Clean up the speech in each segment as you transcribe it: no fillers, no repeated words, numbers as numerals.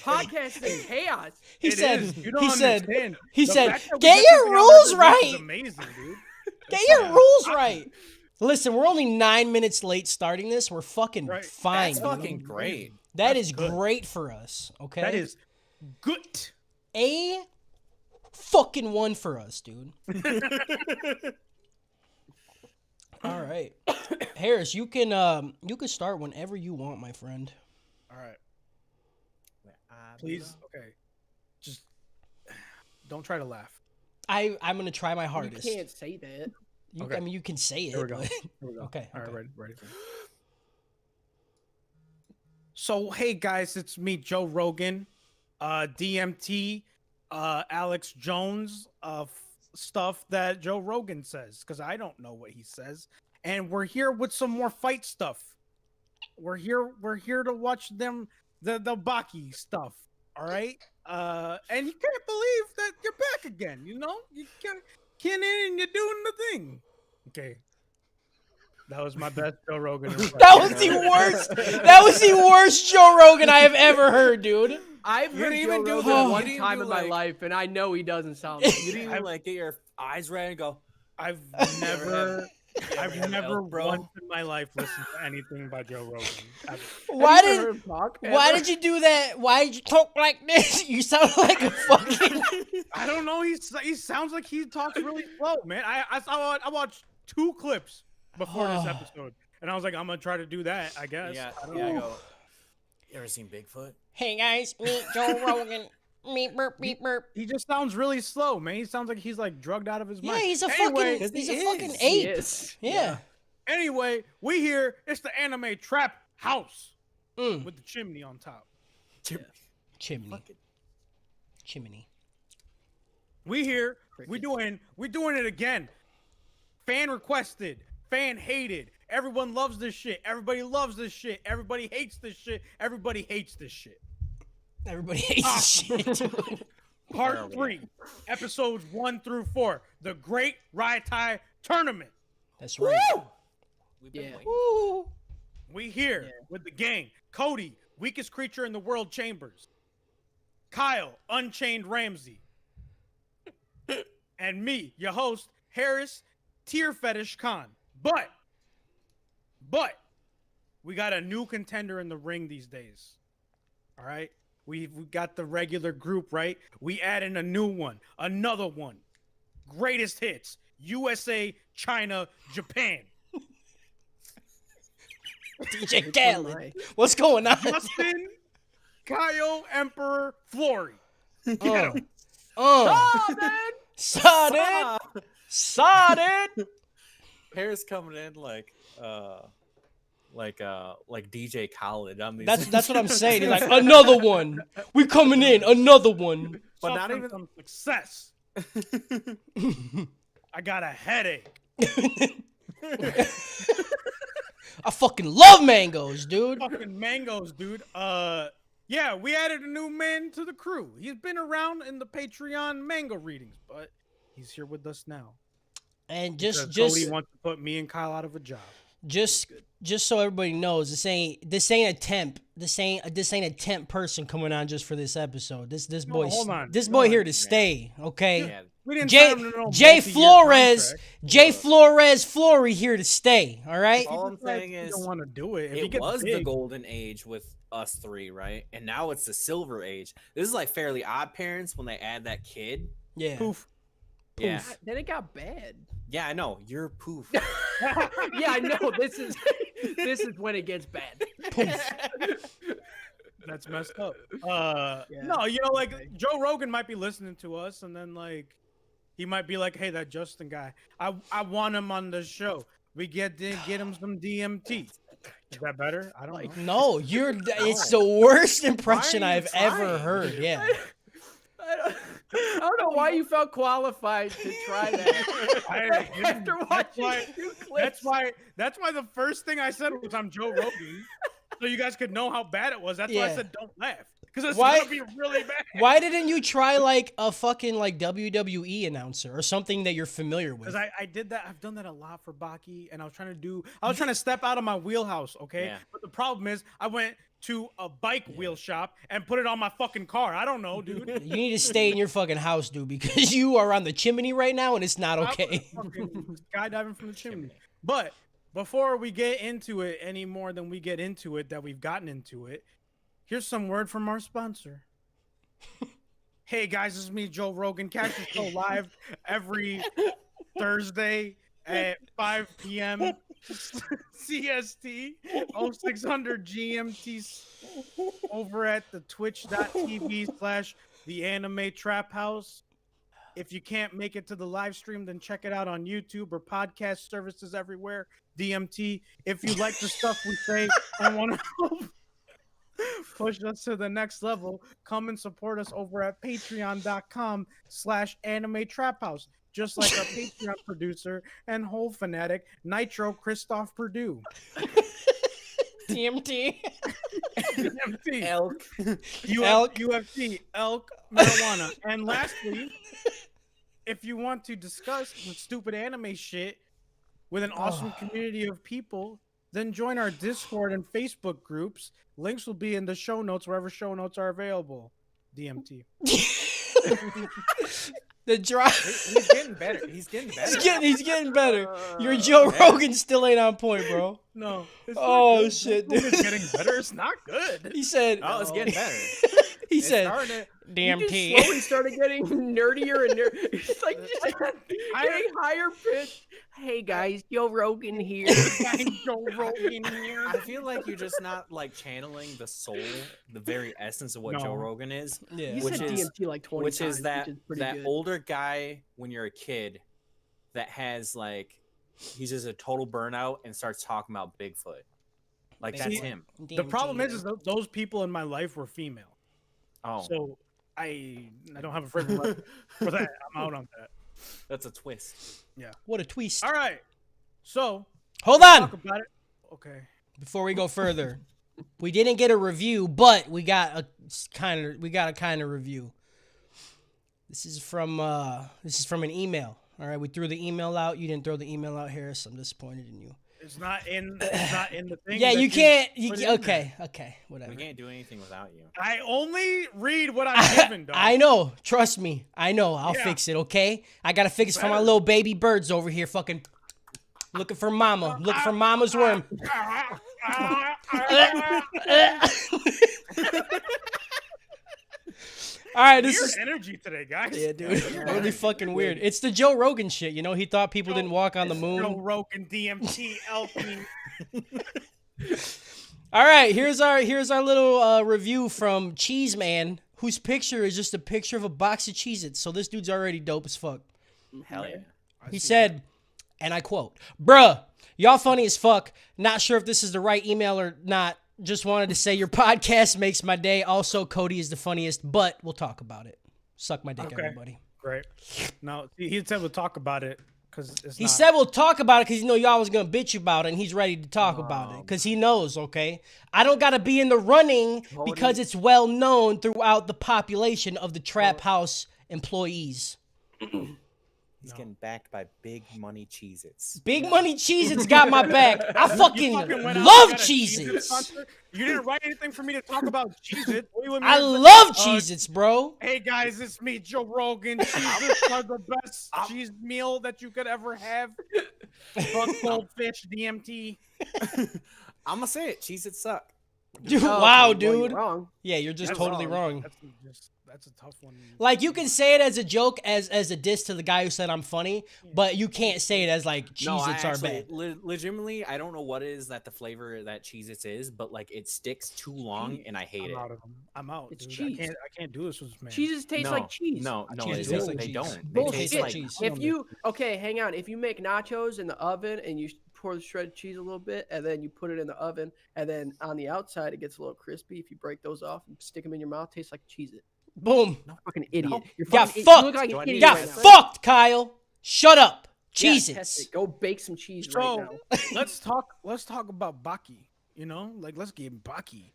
podcast is chaos. He said, that get your rules right. Is amazing, dude. Get your rules right. Listen, we're only 9 minutes late starting this. We're fucking fine. That's fucking great. That is great for us, okay? That is good. A fucking one for us, dude. All right. Harris, you can start whenever you want, my friend. All right. Please, okay. Just don't try to laugh. I'm going to try my hardest. You can't say that. I mean, you can say it. Here we go. But... Here we go. Okay. All right, ready. So, hey, guys, it's me, Joe Rogan, DMT, Alex Jones, stuff that Joe Rogan says, because I don't know what he says. And we're here with some more fight stuff. We're here to watch them, the Baki stuff, all right? And you can't believe that you're back again, you know? You can't in and you're doing the thing. Okay. That was my best Joe Rogan. That was the worst. That was the worst Joe Rogan I have ever heard, dude. I've heard even Joe do Rogan the- one you didn't time do, in my like- life, and I know he doesn't sound like You didn't even like get your eyes red and go. I've never bro. once in my life listened to anything by Joe Rogan. Why Have you heard did him talk Why ever? did you do that? Why did you talk like this? You sound like a fucking. I don't know. He sounds like he talks really slow, man. I watched 2 clips before this episode, and I was like, I'm gonna try to do that. I guess. Yeah, I don't yeah. I know. go. You ever seen Bigfoot? Hey guys, meet Joe Rogan. Meet burp beep burp. He just sounds really slow, man. He sounds like he's like drugged out of his Yeah, mind. he's a Anyway, fucking. He's a he fucking is. He ape. is. Yeah. Anyway, we here. It's the anime trap house Mm. with the chimney on top. Chimney. Chimney. We here. We doing it again. Fan requested. Fan hated. Everyone loves this shit. Everybody loves this shit. Everybody hates this shit. Everybody hates this shit. Everybody hates this shit. Part 3, episodes 1 through 4. The Great Raitai Tournament. That's right. We've been Yeah. waiting. Woo. We here with the gang. Coty, weakest creature in the world, Chambers. Kyle, Unchained Ramsey. And me, your host, Harris, Tear Fetish Khan. But, we got a new contender in the ring these days. All right? We got the regular group, right? We add in a new one, another one. Greatest hits, USA, China, Japan. DJ Khaled. What's going on? Justin, Kyle, Emperor, Flory. Oh, Oh, man! Sod it. Harris coming in like DJ Khaled. I mean, That's what I'm saying. He's like, another one. We coming in, another one. But not Suffering even- from success. I got a headache. I fucking love mangoes, dude. Fucking mangoes, dude. Yeah, we added a new man to the crew. He's been around in the Patreon mango readings, but he's here with us now. And Because just Cody wants to put me and Kyle out of a job. just so everybody knows, this ain't a temp. This ain't a temp person coming on just for this episode. This boy hold on. this Hold boy on. here to stay, okay? yeah, We didn't Jay sign him to no Jay multi-year Flores, contract. Jay Flores Flory here to stay, all right? all I'm He decides saying he is don't want to do it. If he it gets was the big, golden age with us 3, right? And now it's the silver age. This is like Fairly Odd Parents when they add that kid. Yeah. poof. Yeah, Then it got bad. yeah, I know. You're poof. Yeah, I know. This is when it gets bad. That's messed up. Yeah. No, you know, like Okay. Joe Rogan might be listening to us, and then like he might be like, "Hey, that Justin guy, I want him on the show. We get him some DMT." Is that better? I don't know. No, it's the worst impression Why are you I've ever trying? heard. Yeah. I don't know why you felt qualified to try that. After watching 2 clips. That's why the first thing I said was I'm Joe Rogan, so you guys could know how bad it was. That's why I Yeah. said don't laugh. because it's Why- gonna be really bad. Why didn't you try like a fucking like WWE announcer or something that you're familiar with? Because I did that. I've done that a lot for Baki, and I was trying to step out of my wheelhouse. Okay, Yeah. but the problem is I went to a bike wheel shop and put it on my fucking car. I don't know, dude. You need to stay in your fucking house, dude, because you are on the chimney right now and it's not okay. I'm fucking skydiving from the chimney. But before we get into it any more than we get into it, that we've gotten into it, here's some word from our sponsor. Hey guys, this is me, Joe Rogan. Catch the show live every Thursday at 5 p.m. CST, 0600 GMT over at the twitch.tv/the anime trap house. If you can't make it to the live stream, then check it out on YouTube or podcast services everywhere. DMT. If you like the stuff we say and want to help push us to the next level, come and support us over at patreon.com/anime trap house. Just like our Patreon producer and whole fanatic, Nitro Christoph Purdue. DMT. DMT. Elk. UFC, elk, marijuana. And lastly, if you want to discuss the stupid anime shit with an awesome community of people, then join our Discord and Facebook groups. Links will be in the show notes wherever show notes are available. DMT. The drop. He's getting better. He's getting better. He's getting better. Your Joe Rogan still ain't on point, bro. No. It's Oh not good. shit, It's dude. getting better. It's not good. He said. Oh, it's getting better. He It's said. starting to- You just DMT. slowly started getting nerdier and it's like just getting higher pitch. Hey guys, Joe Rogan here. Joe Rogan here. I feel like you're just not like channeling the soul, the very essence of what No. Joe Rogan is. Yeah. You Which said is- DMT like 20 Which times, is that pretty that good. older guy when you're a kid that has like he's just a total burnout and starts talking about Bigfoot. Like that's See, him. The problem is those people in my life were female. Oh, So I don't have a friend for that. I'm out on that. that's a twist. What a twist. All right. So Hold talk on. about it. Okay. Before we go further, we didn't get a review, but we got a kind of review. This is from an email. All right, we threw the email out. You didn't throw the email out, Harris. I'm disappointed in you. It's not in the thing. Yeah, that you can't. put in Okay, whatever. We can't do anything without you. I only read what I'm given, dog. I know. Trust me. I know. I'll Yeah. fix it. Okay. I gotta fix it for my little baby birds over here. Fucking looking for mama. Looking for mama's worm. All right, this Weird is. energy today, guys. Yeah, dude. Really fucking weird. It's the Joe Rogan shit. You know, he thought people didn't walk on the moon. Joe Rogan, DMT, LP. All right, here's our little review from Cheese Man, whose picture is just a picture of a box of Cheez-Its. So this dude's already dope as fuck. Hell yeah. He said, and I quote, "Bruh, y'all funny as fuck. Not sure if this is the right email or not. Just wanted to say your podcast makes my day. Also, Coty is the funniest, but we'll talk about it. Suck my dick, Okay. everybody." Great. No, he said we'll talk about it because He said we'll talk about it because y'all was gonna bitch about it, and he's ready to talk about it because he knows. Okay, I don't gotta be in the running because it's well known throughout the population of the trap house employees. He's getting backed by big money Cheez-Its. Big Money Cheez-Its got my back. I fucking went out and love got a Cheez-Its. sponsor. You didn't write anything for me to talk about Cheez-Its. What do you want me I to say? love Cheez-Its, bro. Hey guys, it's me, Joe Rogan. Cheez-Its are the best cheese meal that you could ever have. Fuck goldfish, DMT. I'm gonna say it. Cheez-Its suck. Dude, Oh, wow, okay, well, you're dude. wrong. Yeah, you're just That's totally wrong. That's a tough one. Like, you can say it as a joke, as a diss to the guy who said I'm funny, but you can't say it as like Cheez-Its are bad. Legitimately, I don't know what it is that the flavor that Cheez-Its is, but like it sticks too long and I hate I'm it. out of them. I'm out. It's Dude. cheese. I can't do this with this man. Cheeses taste No, like cheese. No, Cheez-Its they taste don't. like They cheese. don't. They Bullshit. taste like cheese. If you hang on. If you make nachos in the oven and you pour the shredded cheese a little bit, and then you put it in the oven, and then on the outside it gets a little crispy. If you break those off and stick them in your mouth, tastes like Cheez-It. Boom. Fucking idiot. No. You're Got fucking fucked. You look like Do I an need idiot to Got right now. fucked, Kyle. Shut up. Yeah, test Cheez-Its. it. Go bake some cheese So right now. let's talk about Baki. You know, like let's get Baki.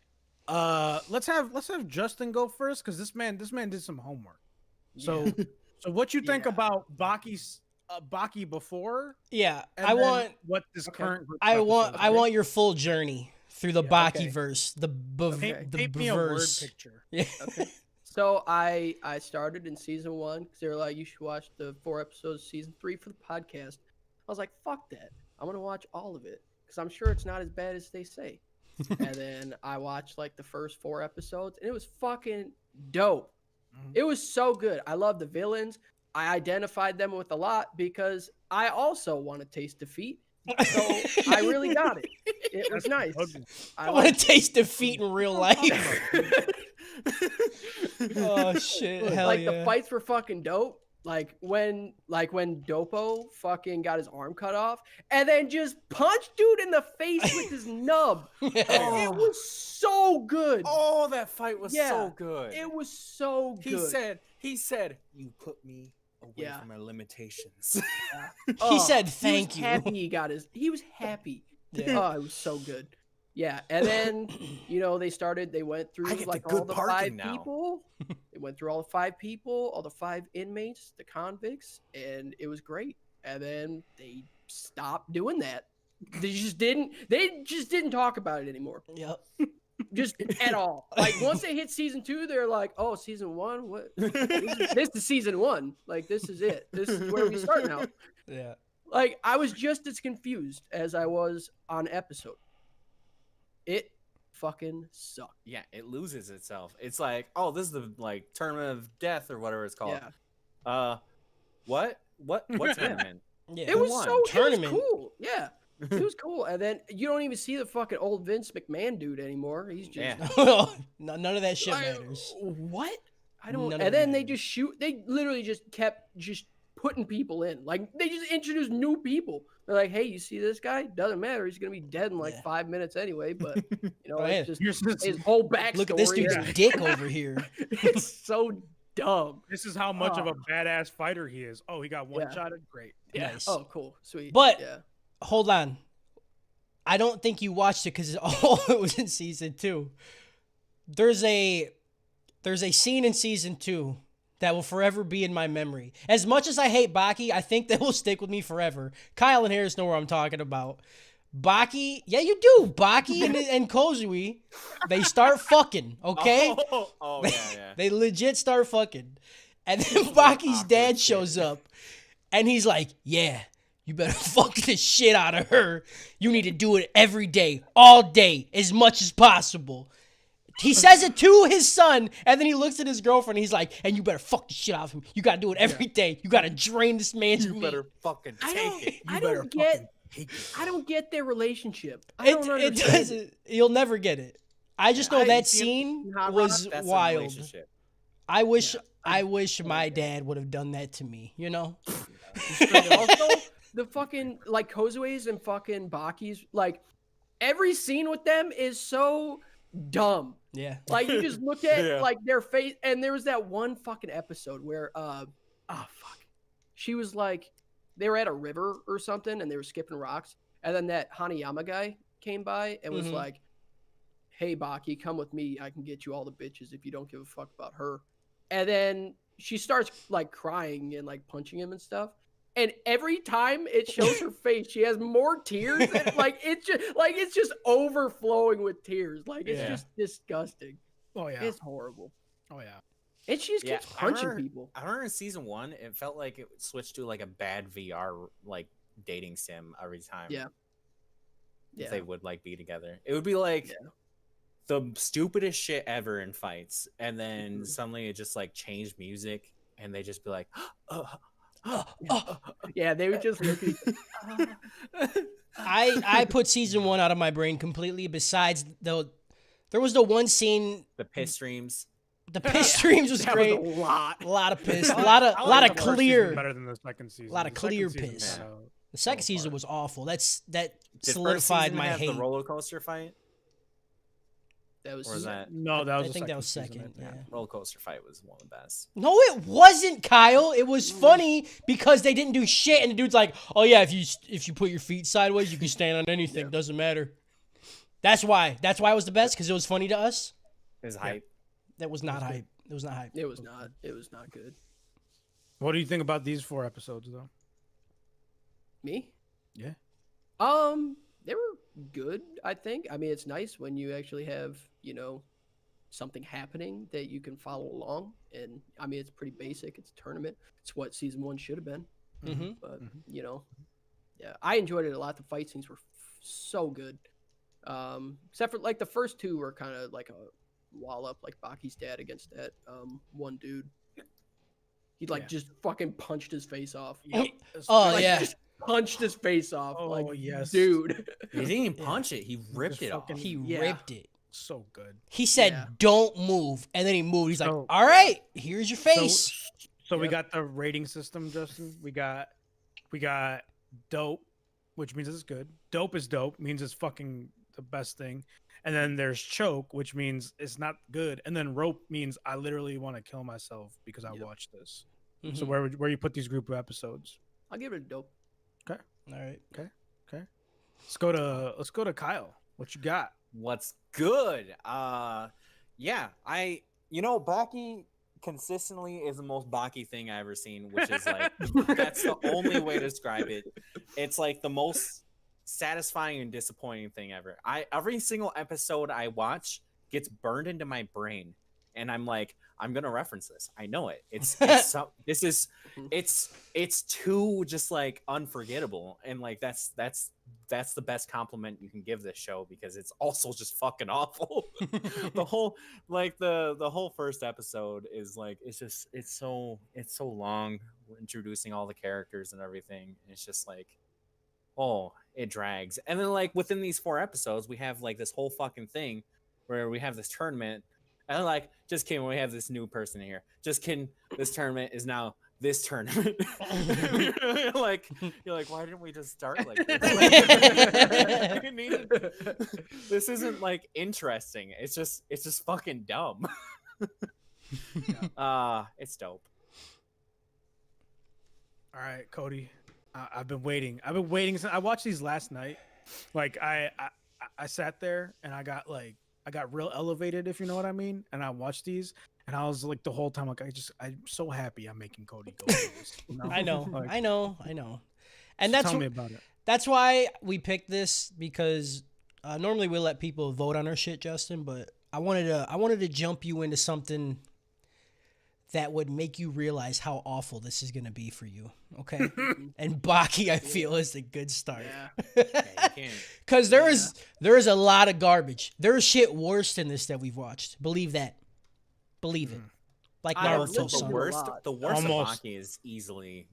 Let's have Justin go first because this man did some homework. So so what you think about Baki before? Yeah, And I then want what this current group I want episode I is? want your full journey through the Yeah, Baki okay. verse, the Okay. Paint me a word verse. picture. Yeah. Okay. So I started in season 1 because they were like, you should watch the 4 episodes of season 3 for the podcast. I was like, fuck that. I'm gonna watch all of it because I'm sure it's not as bad as they say. And then I watched like the first 4 episodes, and it was fucking dope. Mhm. It was so good. I love the villains. I identified them with a lot because I also want to taste defeat. So I really got it. It was That's nice. ugly. I want to taste defeat in real life. like Oh shit! Hell yeah! the fights were fucking dope. Like when Dopo fucking got his arm cut off and then just punched dude in the face with his nub. Yeah. And it was so good. Oh, that fight was Yeah, so good. It was so good. He said, you put me away Yeah. from my limitations. He said He thank was you. happy he was happy. Yeah. Oh, it was so good. Yeah, and then they went through I get the like good all the parking 5 now. people. They went through all the 5 people, all the 5 inmates, the convicts, and it was great. And then they stopped doing that. They just didn't talk about it anymore. Yep. Just at all. Like once they hit season 2, they're like, "Oh, season 1? What? This is season 1. Like this is it. This is where we start now." Yeah. Like I was just as confused as I was on episode. It fucking sucked. Yeah, it loses itself. It's like, oh, this is the like tournament of death or whatever it's called. Yeah. What tournament? Yeah. It was won? so Tournament. It was cool. Yeah. It was cool. And then you don't even see the fucking old Vince McMahon dude anymore. He's just Yeah. None of that shit like, matters. what? I don't. None of And it then they matters. just shoot. They literally just kept just putting people in. Like they just introduced new people. They're like, hey, you see this guy? Doesn't matter. He's gonna be dead in like Yeah. 5 minutes anyway. But Oh, yeah. it's just Here's this, his whole backstory. Look at this dude's Yeah. dick over here. It's so dumb. this is how much of Oh. a badass fighter he is. Oh, he got one Yeah. shotted. Great. Yeah. Nice. Oh, cool. Sweet. But- yeah. Hold on. I don't think you watched it because all it was in season 2. There's a scene in season 2 that will forever be in my memory. As much as I hate Baki, I think that will stick with me forever. Kyle and Harris know what I'm talking about. Baki, yeah, you do. Baki and Kozui, they start fucking, okay? Oh yeah. They legit start fucking. And then Baki's awkward dad shit. shows up and he's like, yeah, you better fuck the shit out of her. You need to do it every day, all day, as much as possible. He says it to his son, and then he looks at his girlfriend and he's like, and you better fuck the shit out of him. You gotta do it every day. You gotta drain this man's You meat. better fucking take it. I don't get their relationship. I It, don't it understand. doesn't. You'll never get it. I just know I- that see, scene Hot Rod, was That's a wild. relationship. I wish my dad would have done that to me. You know? Also, the fucking like Kozue's and fucking Baki's, like every scene with them is so dumb. Yeah. Like you just look at Yeah. like their face, and there was that one fucking episode where she was like, they were at a river or something, and they were skipping rocks, and then that Hanayama guy came by and was Mhm. like, "Hey Baki, come with me. I can get you all the bitches if you don't give a fuck about her." And then she starts like crying and like punching him and stuff. And every time it shows her face, she has more tears. And, like it's just overflowing with tears. Like it's Yeah. just disgusting. Oh yeah. It's horrible. Oh yeah. And she just Yeah, keeps I punching remember- people. I remember in season 1, it felt like it switched to like a bad VR like dating sim every time. Yeah. If Yeah. they would like be together, it would be like Yeah. the stupidest shit ever in fights, and then Mhm. suddenly it just like changed music, and they just be like, Yeah, they would just look at I put season 1 out of my brain completely. Besides there was the one scene. the piss streams. The piss streams was that great. was a lot. A lot of piss. A I lot like of the first season clear. better than the second season. lot of The second clear season piss. was, The second fell season apart. was awful. That Did first solidified season my have hate. the roller coaster fight, That was or was that No, that was I the think that was season, I second. think. Yeah. roller coaster fight was one of the best. No, it wasn't, Kyle. It was funny because they didn't do shit, and the dude's like, "Oh yeah, if you put your feet sideways, you can stand on anything. Doesn't matter." That's why it was the best, because it was funny to us. Is hype. That was not hype. It was not hype. It was not. It was not good. What do you think about these 4 episodes though? Me? Yeah. They were good, I think. I mean, it's nice when you actually have, something happening that you can follow along. And I mean, it's pretty basic. It's a tournament. It's what season 1 should have been. Mm-hmm. But, yeah, I enjoyed it a lot. The fight scenes were so good. Except for like the first 2 were kind of like a wall up, like Baki's dad against that one dude. He just fucking punched his face off. Yep. Oh yeah. Just punched his face off. Oh, like, yes. dude. He didn't even punch it. He ripped it off. He Yeah. ripped it. So good. He said, Yeah. "Don't move," and then he moved. He's like, So- "All right, here's your face." So we Yep. got the rating system, Justin. We got dope, which means it's good. Dope is dope, means it's fucking the best thing. And then there's choke, which means it's not good. And then rope means I literally want to kill myself because I Yep. watched this. So Mhm. where you put these group of episodes? I'll give it a dope. All right. Let's go to Kyle. What you got? What's good? Baki consistently is the most Baki thing I ever seen, which is like that's the only way to describe it. It's like the most satisfying and disappointing thing ever. Every single episode I watch gets burned into my brain, and I'm like, I'm gonna reference this. I know it. It's too just like unforgettable, and like that's the best compliment you can give this show, because it's also just fucking awful. The whole the whole first episode is like it's so long, introducing all the characters and everything. It's just like, oh, it drags. And then like within these 4 episodes, we have like this whole fucking thing where we have this tournament. And I'm like, just kidding, we have this new person here. Just kidding, this tournament is now this tournament. You're like, why didn't we just start like this? This isn't like interesting. It's just fucking dumb. It's dope. All right, Coty. I've been waiting. Since I watched these last night. Like I sat there and I got real elevated, if you know what I mean. And I watched these, and I was like the whole time, like I'm so happy I'm making Coty go through this. You know? I know. Like, I know. And so that's tell me about it. That's why we picked this, because normally we let people vote on our shit, Justin. But I wanted to jump you into something that would make you realize how awful this is gonna be for you. Okay. And Baki, I feel, is a good start. Yeah. Because there is a lot of garbage. There's shit worse than this that we've watched. Believe that. Believe it. Like I have Naruto, listened The son. to worst lot. of Almost. Baki is easily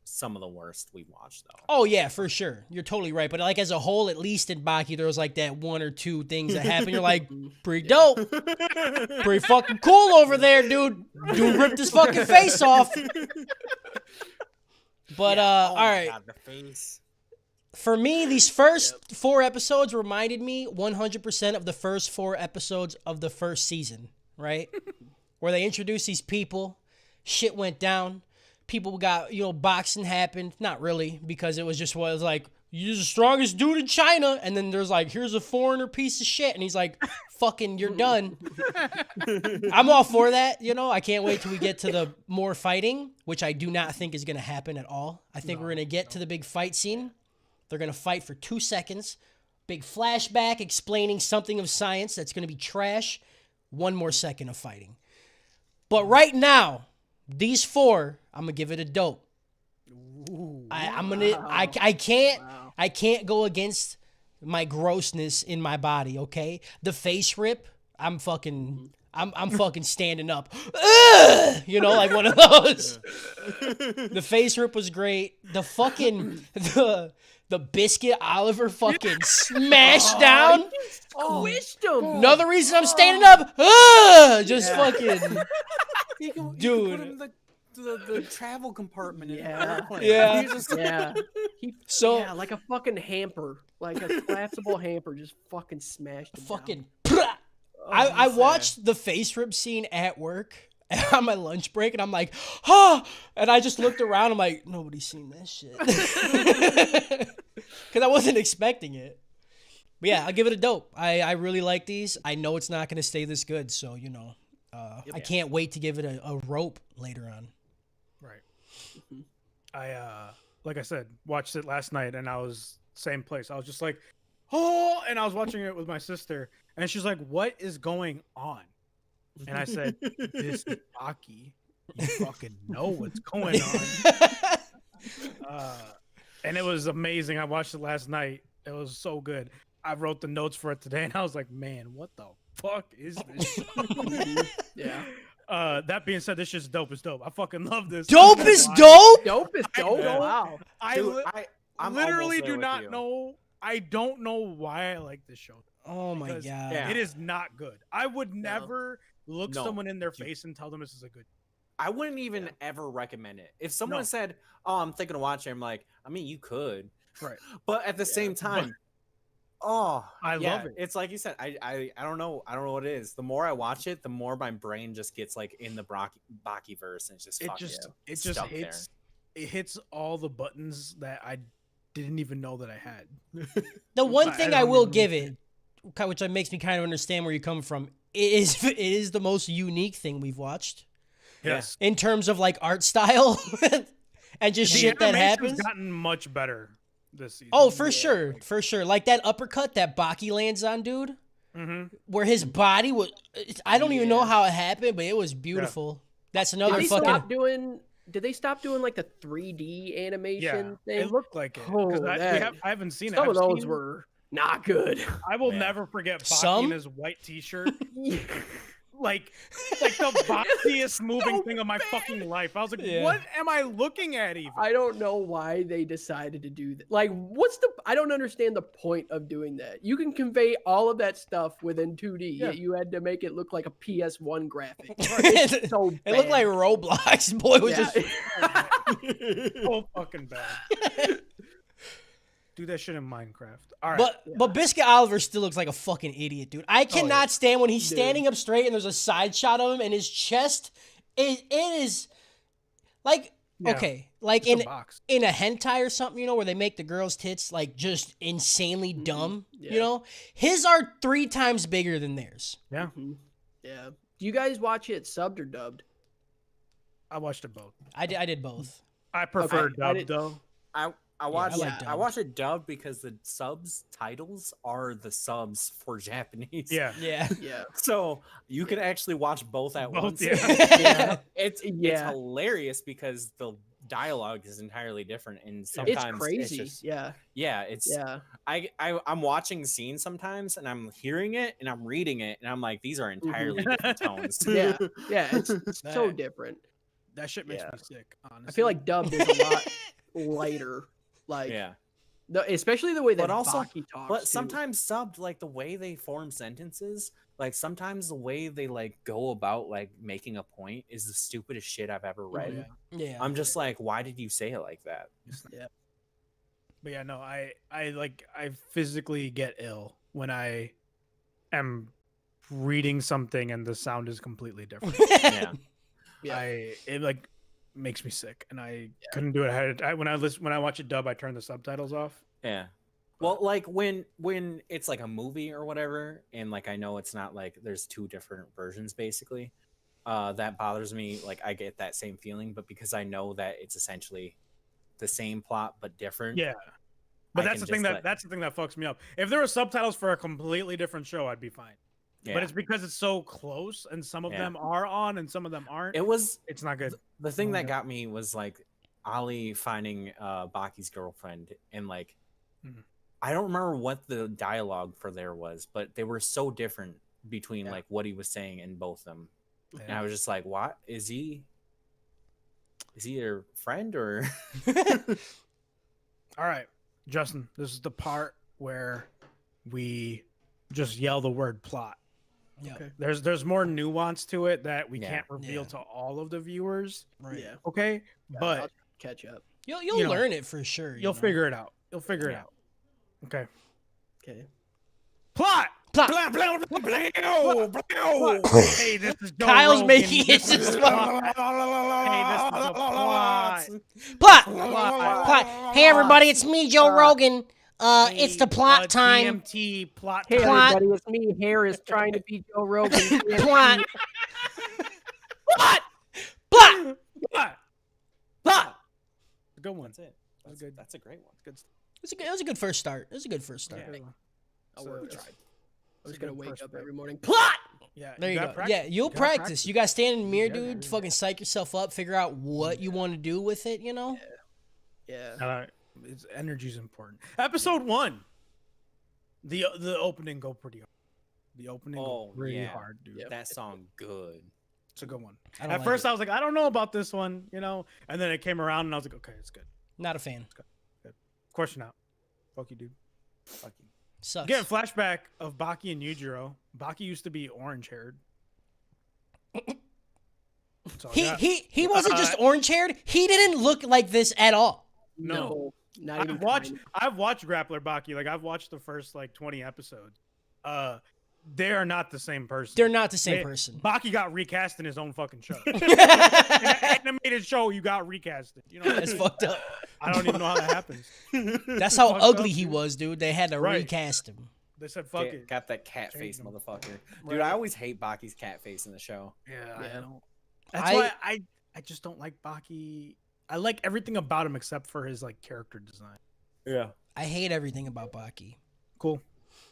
some of the worst we watched, though. Oh yeah, for sure. You're totally right. But like as a whole, at least in Baki, there was like that 1 or 2 things that happened. You're like, pretty dope. Pretty fucking cool over there, dude. Dude ripped his fucking face off. But all right. God, the face. For me, these first 4 episodes reminded me 100% of the first 4 episodes of the first season, right? Where they introduced these people, shit went down, people got, boxing happened. Not really, because it was like, you're the strongest dude in China, and then there's like, here's a foreigner piece of shit, and he's like, fucking, you're done. I'm all for that, I can't wait till we get to the more fighting, which I do not think is going to happen at all. I think we're going to get to the big fight scene. They're going to fight for 2 seconds. Big flashback explaining something of science that's going to be trash. 1 more second of fighting. But right now, these 4, I'm going to give it a dope. I can't go against my grossness in my body, okay? The face rip, I'm fucking standing up. Ugh! Like one of those. The face rip was great. The fucking the biscuit Oliver fucking smashed down. Squished him. Another reason I'm standing up. Ugh! Just fucking You can dude. put him in the travel compartment in the Yeah. airplane. Yeah. You just- Yeah. So- like a fucking hamper, like a collapsible hamper, just fucking smashed him fucking. down. I watched the face rip scene at work on my lunch break, and I'm like, and I just looked around. I'm like, nobody's seen this shit, because I wasn't expecting it. But yeah, I'll give it a dope. I really like these. I know it's not going to stay this good, so I can't wait to give it a rope later on. Right. I like I said, watched it last night, and I was same place. I was just like, oh, and I was watching it with my sister, and she's like, "What is going on?" And I said, "This is Baki. You fucking know what's going on." And it was amazing. I watched it last night. It was so good. I wrote the notes for it today, and I was like, "Man, what the fuck is this?" Yeah. That being said, this shit's dope as dope. I fucking love this. Dope is dope. Dope is dope. know. Wow. I'm literally almost there do with not you. know. I don't know why I like this show. Oh my Because god. Yeah. It is not good. I would never look No. someone in their face and tell them this is a good. I wouldn't even ever recommend it. If someone No. said, "Oh, I'm thinking of watching," I'm like, I mean, you could, Right. but at the same time, oh, I yeah, love it. It's like you said. I don't know. I don't know what it is. The more I watch it, the more my brain just gets like in the Baki verse, and it's just It fuck just yeah, it just stuck hits. It hits all the buttons that I didn't even know that I had. The one I thing I don't will even give understand. it, which makes me kind of understand where you come from, it is the most unique thing we've watched Yeah. Yes. in terms of like art style and just The shit that animation's happens. gotten much better this season. Oh, for sure, for sure. Like that uppercut that Baki lands on, dude, Mm-hmm. where his body was. I don't even know Yeah. how it happened, but it was beautiful. That's another Did they fucking. stop doing? Did they stop doing like the 3D Yeah, animation thing? it looked like it. Oh, 'Cause that- I haven't seen it. Some I've of those seen- were not good. I will Yeah. never forget Baki Some? in his white T-shirt. like the boxiest moving thing of my fucking life. I was like, Yeah. what am I looking at even? I don't know why they decided to do that. Like, what's the? I don't understand the point of doing that. You can convey all of that stuff within 2D. Yeah. Yet you had to make it look like a PS1 graphic. it So looked like bad. Roblox. Boy, it was Yeah. just. So fucking bad. Do that shit in Minecraft. All right. But Biscuit Oliver still looks like a fucking idiot, dude. I cannot stand when he's Dude. standing up straight and there's a side shot of him and his chest. It is like Yeah. okay, like It's a box. in a hentai or something, where they make the girls' tits like just insanely dumb. Yeah. You know, his are 3 times bigger than theirs. Yeah, Yeah. Do you guys watch it subbed or dubbed? I watched it both. I did both. I prefer Okay, I dub though. I watched like I dub. watched it dubbed because the subs titles are the subs for Japanese. Yeah. Yeah. Yeah. So you can actually watch both at Both, once. yeah. Yeah. It's Yeah. hilarious because the dialogue is entirely different, and It's sometimes crazy. just, Yeah. it's Yeah. I'm watching scenes sometimes and I'm hearing it and I'm reading it and I'm like, these are entirely different tones. Yeah. Yeah. It's so That- different. That shit makes Yeah. me sick. Honestly, I feel like dubbed is a lot lighter. Like, Yeah. especially the way that But also- Baki talks. But too. sometimes subbed, like the way they form sentences, like sometimes the way they like go about like making a point is the stupidest shit I've ever read. Yeah. I'm just like, why did you say it like that? But yeah, no, I physically get ill when I am reading something and the sound is completely different. Yeah. Yeah. It like makes me sick, and I couldn't do it. When I watch it dub, I turn the subtitles off. Yeah. Well, like when it's like a movie or whatever, and like I know it's not like there's 2 different versions basically, that bothers me. Like I get that same feeling, but because I know that it's essentially the same plot but different. Yeah, but I that's the can thing just that let- that's the thing that fucks me up. If there were subtitles for a completely different show, I'd be fine. Yeah. But it's because it's so close, and some of Yeah. them are on, and some of them aren't. It was It's not good. the thing Oh, that yeah. got me was like Ali finding Baki's girlfriend, and like Mhm. I don't remember what the dialogue for there was, but they were so different between Yeah. like what he was saying in both of them. And Yeah. I was just like, what is he your friend or All right, Justin, this is the part where we just yell the word plot. Yeah. Okay. There's more nuance to it that we Yeah. can't reveal Yeah. to all of the viewers. Right. Yeah. Okay, I'll but catch up. You'll You know, learn it for sure. you'll know? figure it out. You'll figure it Yeah. out. Okay. Okay. Plot. Plot. Blah, blah, blah, blah, blah. Hey, this is Joe Kyle's Rogan. making it This is just the plot. plot. Hey, this is the plot. Plot. Plot. Hey everybody, it's me, Joe Rogan. It's the plot time. DMT plot Hey, time. Plot. everybody, it's me. Harris trying to be Joe Rogan. Plot. Plot. Plot. Plot. Plot. Good one. That's it. That's good. That's a great one. Good stuff. It was a good first start. It was a good first start. Yeah. I So worked. it's- I was it's a gonna good wake first up break. every morning. Plot. Yeah, There you gotta go. practice. Yeah, you'll gotta practice. You got to stand in the mirror, Yeah, dude. dude. Fucking psych yourself up. Figure out what you want to do with it. You know. Yeah. It's energy's important. Episode 1. The opening go pretty hard. The opening go Oh, really yeah. hard, dude. Yep. That song good. It's a good one. I don't At like first, it. I was like, I don't know about this one, you know, and then it came around, and I was like, okay, it's good. Not a fan. Question out. Fuck you, dude. Fuck you. Sucks. Getting flashback of Baki and Yujiro. Baki used to be orange haired. He wasn't just orange haired. He didn't look like this at all. No. Not even I've watched Grappler Baki. Like I've watched the first like 20 episodes. They are not the same person. They're not the same person. Baki got recast in his own fucking show. In an animated show, you got recasted. You know, That's fucked up. I don't even know how that happens. That's how Fucked ugly up, he dude. was, dude. They had to Right. recast him. They said, "Fuck it." Got that cat Change face, him. motherfucker. Right. Dude, I always hate Baki's cat face in the show. Yeah, Yeah. I know. That's why I just don't like Baki. I like everything about him except for his like character design. Yeah. I hate everything about Baki. Cool.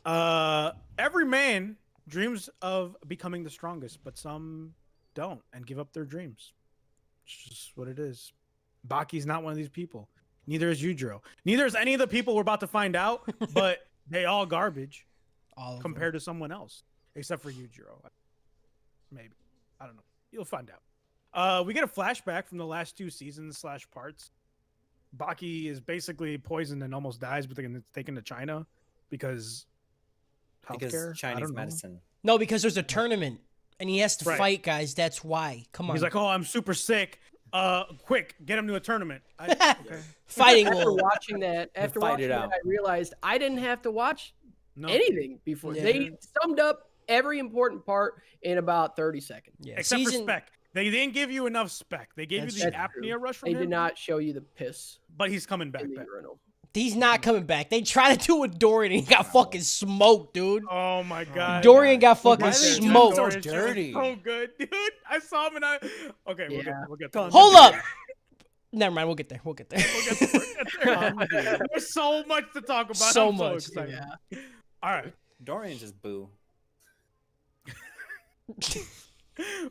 Every man dreams of becoming the strongest, but some don't and give up their dreams. It's just what it is. Baki's not one of these people. Neither is Yujiro. Neither is any of the people we're about to find out, but they all garbage All of compared to someone else, except for Yujiro. Maybe. I don't know. You'll find out. We get a flashback from the last 2 seasons / parts. Baki is basically poisoned and almost dies, but then it's taken to China because Because healthcare? I Chinese don't know. medicine. No, because there's a tournament and he has to Right. fight guys. That's why. Come on. He's like, "Oh, I'm super sick. Quick, get him to a tournament." Okay. Fighting After will. watching that, Fight it I out. realized I didn't have to watch No. anything before. Yeah. They summed up every important part in about 30 seconds. Yeah, Except for spec. They didn't give you enough spec. They gave you the That's true. apnea rush from They him, did not show you the piss but he's coming back. in the back. urinal. He's not coming back. They tried to do it with Dorian and he got fucking smoked, dude. Oh my god. Dorian got fucking Why they do smoked. so Dorian's dirty? So good, dude. I saw him and I. Okay, Yeah. we'll get there. Hold up. Never mind. We'll get there. We'll get there. We'll get there. There's so much to talk about. So I'm much, So excited. Yeah. All right. Dorian just boo.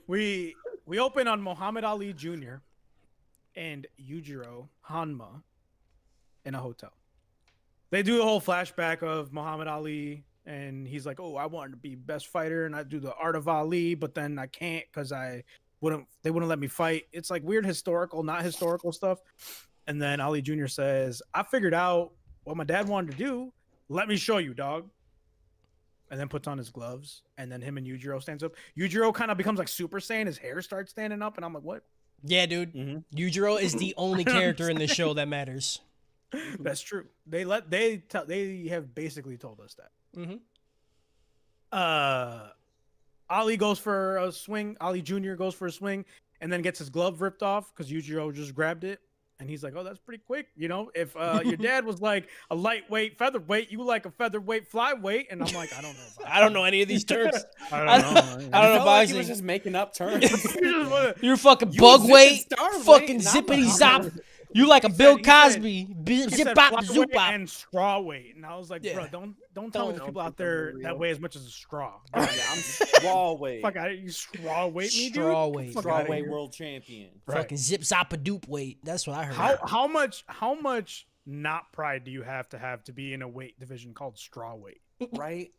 We open on Muhammad Ali Jr. and Yujiro Hanma in a hotel. They do the whole flashback of Muhammad Ali, and he's like, "Oh, I wanted to be best fighter, and I do the art of Ali, but then I can't because they wouldn't let me fight." It's like weird historical, not historical stuff. And then Ali Jr. says, "I figured out what my dad wanted to do. Let me show you, dog." And then puts on his gloves, and then him and Yujiro stands up. Yujiro kind of becomes like Super Saiyan. His hair starts standing up, and I'm like, "What?" Yeah, dude. Mhm. Yujiro is the only character in the show that matters. That's true. They have basically told us that. Mm-hmm. Ali goes for a swing. Ali Jr. goes for a swing, and then gets his glove ripped off because Yujiro just grabbed it. And he's like, "Oh, that's pretty quick. You know, if your dad was like a lightweight featherweight, you like a featherweight flyweight." And I'm like, I don't know. About I don't know any of these terms. I I don't know. I don't know Felt like he boxing. was just making up terms. You're fucking You bug zipping weight, star fucking weight, not zippity my- zop. You like a Bill he said- Cosby, He zip said bop, flyweight zoop bop. and straw weight, and I was like, Yeah. "Bro, don't tell me there's Don't people out think those there are that real. weigh as much as a straw." Yeah, I'm straw weight. Fuck, you straw weight me, dude. Straw weight. Fuck Straw outta weight here. world champion. Right. Fucking zip zop a doop weight. That's what I heard. How much not pride do you have to be in a weight division called straw weight? Right?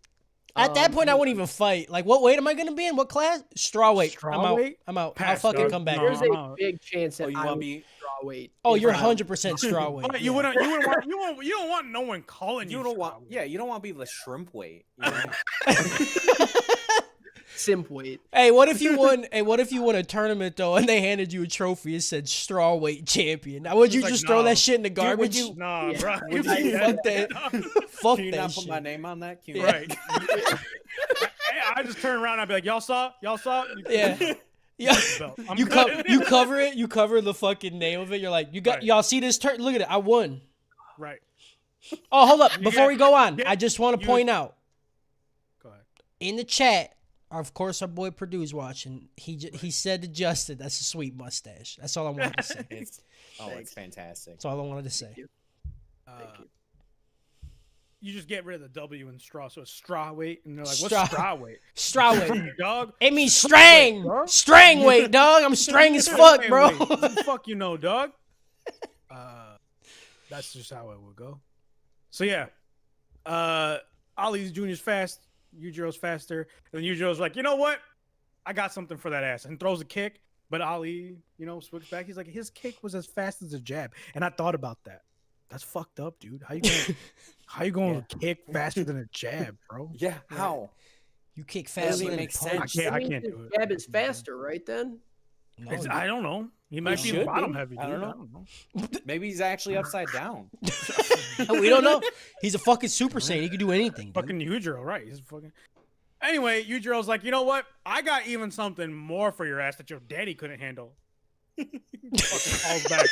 At that point, I wouldn't even fight. Like, what weight am I gonna be in? What class? Straw weight. Straw I'm out. weight? I'm out. I'll Pass, fucking dog. come back. No. There's a no. big chance that Oh, you I want to would be? straw weight. Oh, if you're I- 100% straw weight. But yeah. you don't want no one calling you. You don't straw want. weight. Yeah, you don't want to be the shrimp weight. You know? simp weight. Hey, what if you won? Hey, what if you won a tournament though, and they handed you a trophy? It said straw weight champion. Now, would you It's like, just throw no. that shit in the would garbage? you- Nah, Yeah. bro. Would You you- Fuck that. Fuck Can you that not put shit. my name on that? Can you Yeah. Right. I just turn around and I'd be like, "Y'all saw? You Yeah. Yeah. belt. I'm You good. you cover it. You cover the fucking name of it. You're like, you got Right. y'all see this turn? Look at it. I won. Right. Oh, hold up. Before we go on, yeah, I just want to point out Go ahead. in the chat. Of course, our boy Purdue's watching. He said to Justin, "That's a sweet mustache." That's all I wanted to say. It's Thanks. fantastic. That's all I wanted to say. Thank you. Thank you. You just get rid of the W in straw, so it's straw weight, and they're like, Straw. "What's straw weight?" Straw weight. Dog. It means strang. bro. Strang weight, dog. I'm strang as fuck, bro. Fuck you know, dog. That's just how it would go. So yeah, Ali's Junior's fast, Yujiro's faster, and then Yujiro's like, you know what? I got something for that ass, and throws a kick. But Ali, swings back. He's like, his kick was as fast as a jab, and I thought about that. That's fucked up, dude. How you going to kick faster than a jab, bro? Yeah, how? You kick Doesn't faster even than a make punch. sense. I That can't means do his it. jab is faster, right? Then. No, I don't know. He might be should bottom be. heavy. I Dude. don't know. Maybe he's actually upside down. we don't know. He's a fucking Super Saiyan. He can do anything. Dude. Fucking Yujiro, right? He's fucking. Anyway, Yujiro's like, you know what? I got even something more for your ass that your daddy couldn't handle. Fucking falls back.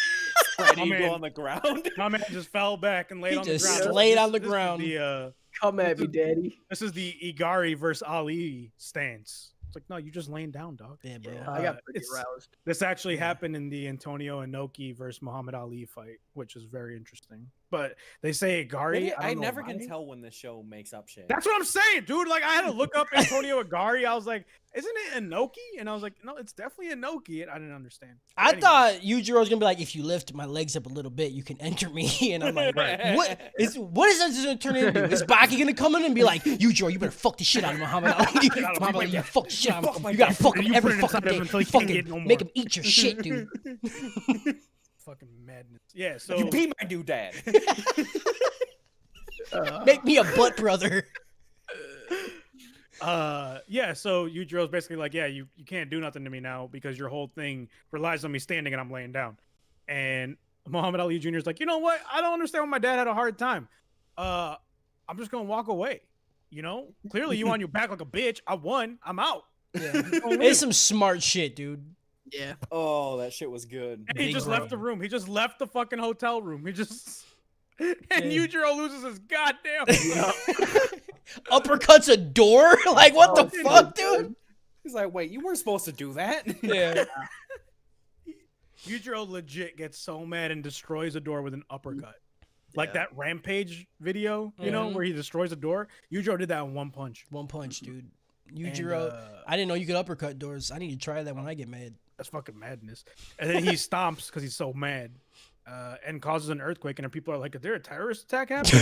Spread My eagle man- on the ground. My man just fell back and laid He on the just ground. laid on the This is ground. Come at me, daddy. This is the Igari versus Ali stance. It's like, no, you just laying down, dog. Yeah, bro. Yeah, I got pretty it's- aroused. This actually happened in the Antonio Inoki versus Muhammad Ali fight, which is very interesting. But they say Igari. I don't know never can why. tell when the show makes up shit. That's what I'm saying, dude. Like, I had to look up Antonio Igari. I was like, isn't it Inoki? And I was like, no, it's definitely Inoki. And I didn't understand. But I anyway. thought Yujiro was gonna be like, if you lift my legs up a little bit, you can enter me. And I'm like, what is this gonna turn into? Is Baki gonna come in and be like, Yujiro, you better fuck the shit out of Muhammad Ali? Muhammad Ali, you fuck the shit out of him. You gotta fuck him You every put it inside fucking him day. until he can't get Fucking no make more. him eat your shit, dude. Fucking madness. Yeah, so You be my new dad. Make me a butt brother. yeah, so Yujiro's basically like, yeah, you can't do nothing to me now because your whole thing relies on me standing and I'm laying down. And Muhammad Ali Jr. is like, you know what? I don't understand why my dad had a hard time. I'm just gonna walk away. Clearly you on your back like a bitch. I won. I'm out. Yeah. It's some smart shit, dude. Yeah. Oh, that shit was good. And he Big just brain. left the room. He just left the fucking hotel room. He just and Yeah. Yujiro loses his goddamn. Uppercuts a door? Like, what the Oh, fuck, dude? He's like, wait, you weren't supposed to do that. Yeah. Yujiro legit gets so mad and destroys a door with an uppercut. Like Yeah. that Rampage video, Mhm. where he destroys a door. Yujiro did that in one punch. One punch, dude. And, Yujiro. I didn't know you could uppercut doors. I need to try that when I get mad. that's fucking madness. And then he stomps because he's so mad, and causes an earthquake. And then people are like, "Is there a terrorist attack happening?"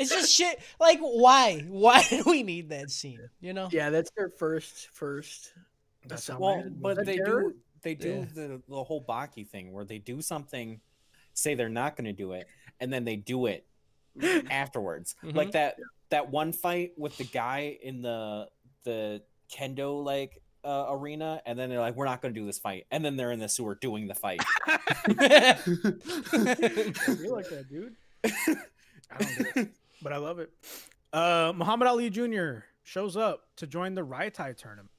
It's just shit. Like, why? Why do we need that scene? Yeah, that's their first. That's how how Well, mad it but was. they terror? do Yeah. the whole Baki thing where they do something, say they're not going to do it, and then they do it afterwards. Mhm. Like that one fight with the guy in the kendo arena, and then they're like, we're not going to do this fight, and then they're in the sewer doing the fight. You're like that, dude. I don't get it, but I love it. Muhammad Ali Jr. shows up to join the Raitai tournament.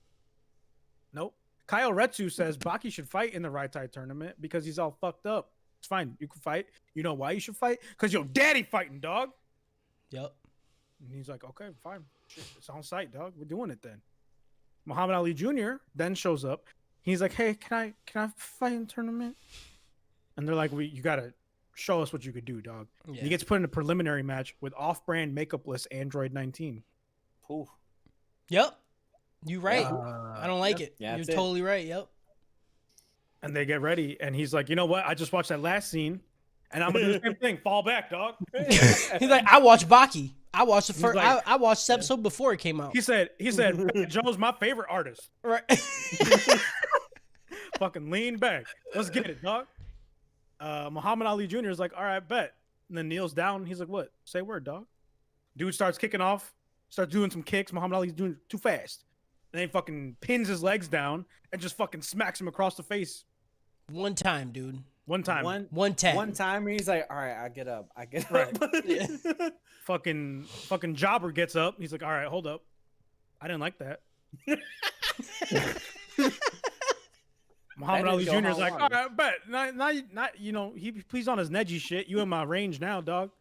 Nope. Kyle Retsu says Baki should fight in the Raitai tournament because he's all fucked up. It's fine. You can fight. You know why you should fight? Because your daddy fighting, dog. Yep. And he's like, okay, fine. Shit, it's on site, dog. We're doing it then. Muhammad Ali Jr. then shows up. He's like, hey, can I fight in the tournament? And they're like, you gotta show us what you could do, dog. Yeah. He gets put in a preliminary match with off-brand makeupless Android 19. Ooh. Yep. You right. Uh, I don't like it. Yeah, You're that's it. totally right. Yep. And they get ready, and he's like, you know what? I just watched that last scene, and I'm gonna do the same thing. Fall back, dog. He's like, I watched Baki. I watched the first. like- I watched this episode before it came out. He said, Joe's my favorite artist. Right. Fucking lean back. Let's get it, dog. Muhammad Ali Jr. is like, all right, bet. And then kneels down. He's like, what? Say a word, dog. Dude starts kicking off, starts doing some kicks. Muhammad Ali's doing it too fast. And then he fucking pins his legs down and just fucking smacks him across the face One time, dude. one time. One tap. One time he's like, all right, I get up. Right. Up. Fucking Jobber gets up. He's like, all right, hold up. I didn't like that. Muhammad That Ali didn't Jr. go is how like, long. all right, bet, not, you know, he's on his Neji shit. You in my range now, dog.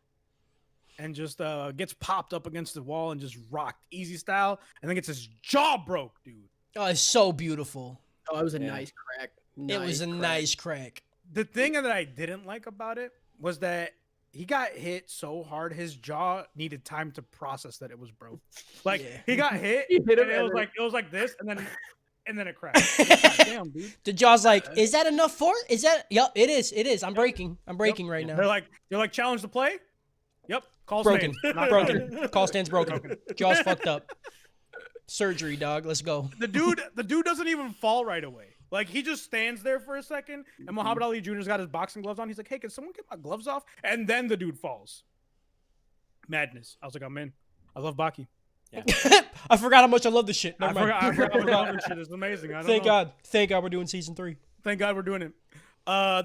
And just gets popped up against the wall and just rocked easy style, and then gets his jaw broke, dude. Oh, it's so beautiful. Oh, it was a Yeah. nice crack. It was a nice crack. The thing that I didn't like about it was that he got hit so hard, his jaw needed time to process that it was broke. Like Yeah. he got hit, He hit him and it and was then- like this, and then it cracked. Like, God damn, dude. The jaw's like, is that enough force? Is that? Yep, it is. It is. I'm breaking right now. They're like challenge to play. Yep, call Broken. Snape. Knock it Broken. out. Call stands broken. Jaw's fucked up. Surgery, dog. Let's go. The dude doesn't even fall right away. Like he just stands there for a second, and Muhammad Ali Jr.'s got his boxing gloves on. He's like, "Hey, can someone get my gloves off?" And then the dude falls. Madness. I was like, "I'm in. I love Baki. I forgot how much I love this shit. Never mind. I forgot about this shit. It's amazing. I don't Thank know. God. Thank God we're doing season 3. Thank God we're doing it.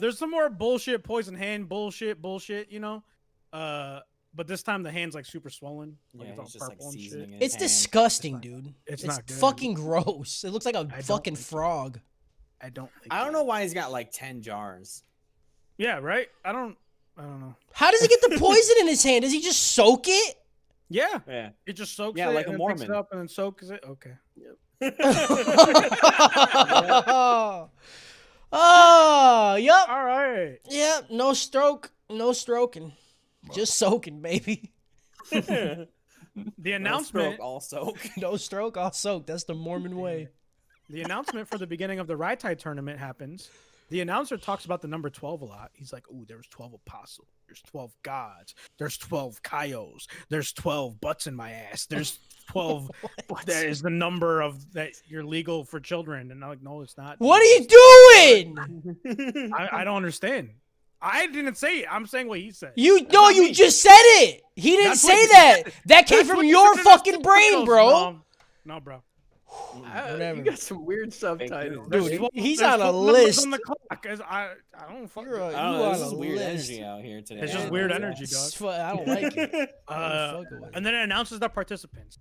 There's some more bullshit, poison hand bullshit, you know. But this time the hand's like super swollen. Like Yeah, it's all he's just like purple and shit. seasoning in It's his hand. disgusting, dude. It's It's not good. fucking gross. It looks like a don't fucking like it. frog. I don't. Like I don't it. know why he's got like 10 jars. Yeah, right. I don't know. How does he get the poison in his hand? Does he just soak it? Yeah, Yeah. it just soaks Yeah, it like a and then picks it Mormon. up and then soaks it. Okay. Oh, yep. All right. Yep. No stroke. No stroking. Just soaking, baby. The announcement. all soak. No stroke, I'll soak. That's the Mormon way. The announcement for the beginning of the Raitai tournament happens. The announcer talks about the number 12 a lot. He's like, "Ooh, there's 12 apostles. There's 12 gods. There's 12 Kaios. There's 12 butts in my ass. There's 12. That is the number of that you're legal for children." And I'm like, "No, it's not." What are you doing? I don't understand. I didn't say it. I'm saying what he said. You That's no, not you me. just said it. He didn't That's say what- that. That came That's from what your you said in the fucking brain, subtitles. bro. No, bro. Whatever. You got some weird subtitles. Dude, There's 12 he's there's on a 12 numbers list. On the clock. I don't fuck. You're with it. I don't You know. on This a is weird list. energy out here today. It's just I weird don't know. energy, dog. I don't like it. Fuck with it. And then it announces the participants.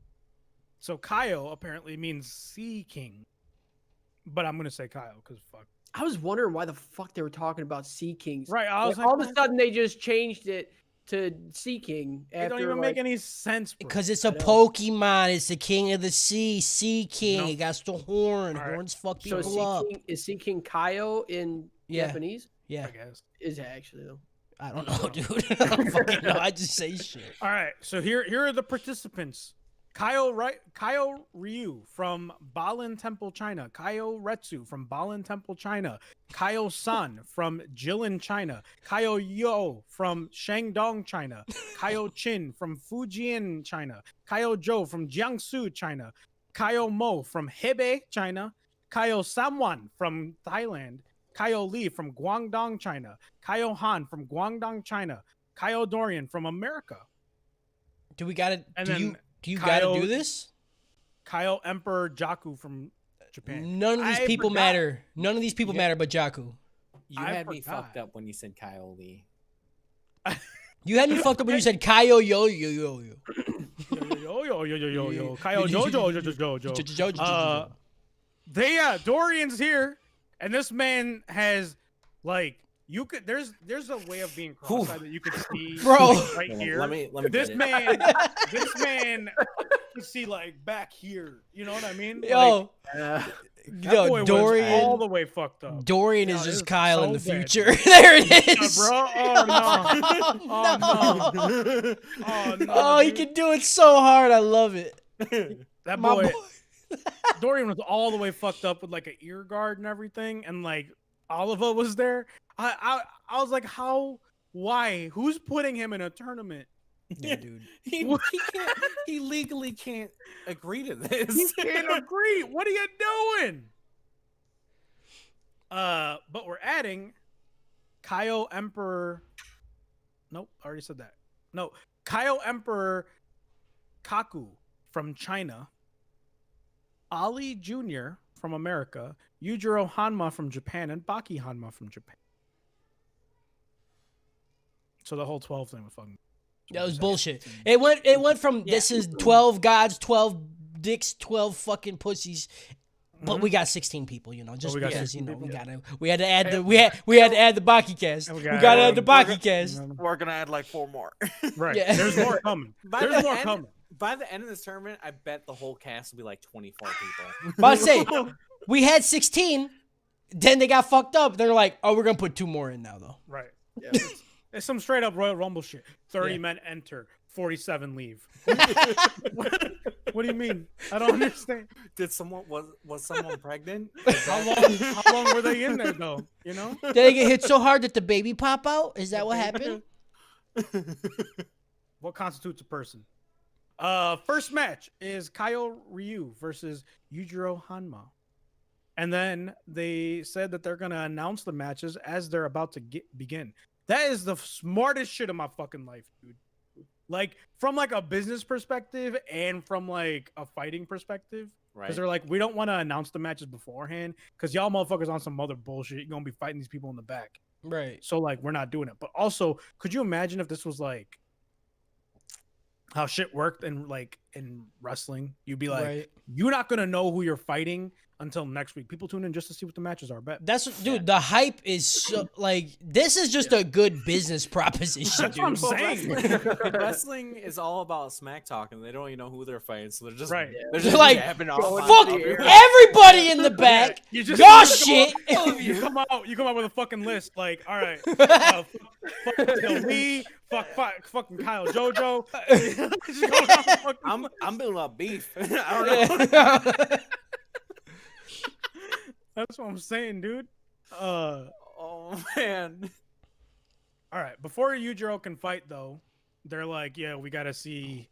So Kaio apparently means Sea King, but I'm gonna say Kaio because fuck. I was wondering why the fuck they were talking about Sea Kings. Right, I was Like, all of a sudden they just changed it to Sea King. it After, don't even like, make any sense. Bro. Because it's a know. Pokemon. It's the king of the sea. Sea king. No. He got the horn. All right. Horns fuck So people up. is Sea King Kaio in Yeah. Japanese? Yeah. I guess. Is it actually though? I don't know, dude. I don't fucking know. I just say shit. All right, so here are the participants. Kaio Ryu from Balin Temple, China. Kaio Retsu from Balin Temple, China. Kaio San from Jilin, China. Kaio Yo from Shandong, China. Kaio Chin from Fujian, China. Kaio Zhou from Jiangsu, China. Kaio Mo from Hebei, China. Kaio Samwan from Thailand. Kaio Lee from Guangdong, China. Kaio Han from Guangdong, China. Kaio Dorian from America. Do we gotta And do then you gotta Kaio- do this? Kaio Emperor Jaku from Japan. None of these I people forgot. matter. None of these people matter but Jakku. You I had me forgot. fucked up when you said Kyle Lee. You had me fucked up when you said Kaio yo yo yo yo. Yo. Kaio Jojo. Dorian's here, and this man has like you could. There's a way of being cross-eyed that you could see, Bro. right Hold on, here. Let me This get it. man could see like back here. You know what I mean? Yo, that yo, boy was Dorian. all the way fucked up. Dorian Yeah, is it just was Kyle in so the bad. future. There it Yeah, is. bro. Oh no. Oh no. Oh, he dude. can do it so hard. I love it. That My boy. boy. Dorian was all the way fucked up with like an ear guard and everything, and like Oliva was there. I was like, how? Why? Who's putting him in a tournament? Yeah, dude. He can't. He legally can't agree to He this. can't agree. What are you doing? But we're adding Kaio Emperor. Nope, I already said that. No, Kaio Emperor Kaku from China. Ali Jr. from America. Yujiro Hanma from Japan, and Baki Hanma from Japan. So the whole 12 thing was fucking. That was bullshit. It went from this is 12 gods, 12 dicks, 12 fucking pussies. But we got 16 people, just we got because 16 people? we had to add the we had to add the Baki cast. And We we got gotta to add add the Baki cast. We're gonna add like 4 more. Right. Yeah. There's more coming. There's more coming. By the end of this tournament, I bet the whole cast will be like 24 people. But I say we had 16, then they got fucked up. They're like, "Oh, we're gonna put 2 more in now, though." Right. Yeah. It's some straight up Royal Rumble shit. 30 Yeah. men enter, 47 leave. What do you mean? I don't understand. Did someone was someone pregnant? How long were they in there though? Did they get hit so hard that the baby pop out? Is that what happened? What constitutes a person? First match is Kyle Ryu versus Yujiro Hanma. And then they said that they're gonna announce the matches as they're about to begin. That is the smartest shit of my fucking life, dude. Like from like a business perspective and from like a fighting perspective. Right. Because they're like, we don't want to announce the matches beforehand because y'all motherfuckers on some other bullshit. You're gonna be fighting these people in the back. Right. So like we're not doing it. But also, could you imagine if this was like how shit worked in wrestling? You'd be like, Right. you're not gonna know who you're fighting until next week. People tune in just to see what the matches are. Bet. That's dude. The hype is so like this is just a good business proposition, That's dude. what I'm saying. Wrestling is all about smack talking. They don't even know who they're fighting, so they're just Right. they're just Like, jabbing off. Fuck everybody in the back. You just Y'all you shit. You come out with a fucking list. Like, all right, fuck Lee, fucking Kyle JoJo. I'm building up beef. I don't know. That's what I'm saying, dude. Oh man. All right, before Yujiro can fight, though, they're like, yeah, we got to see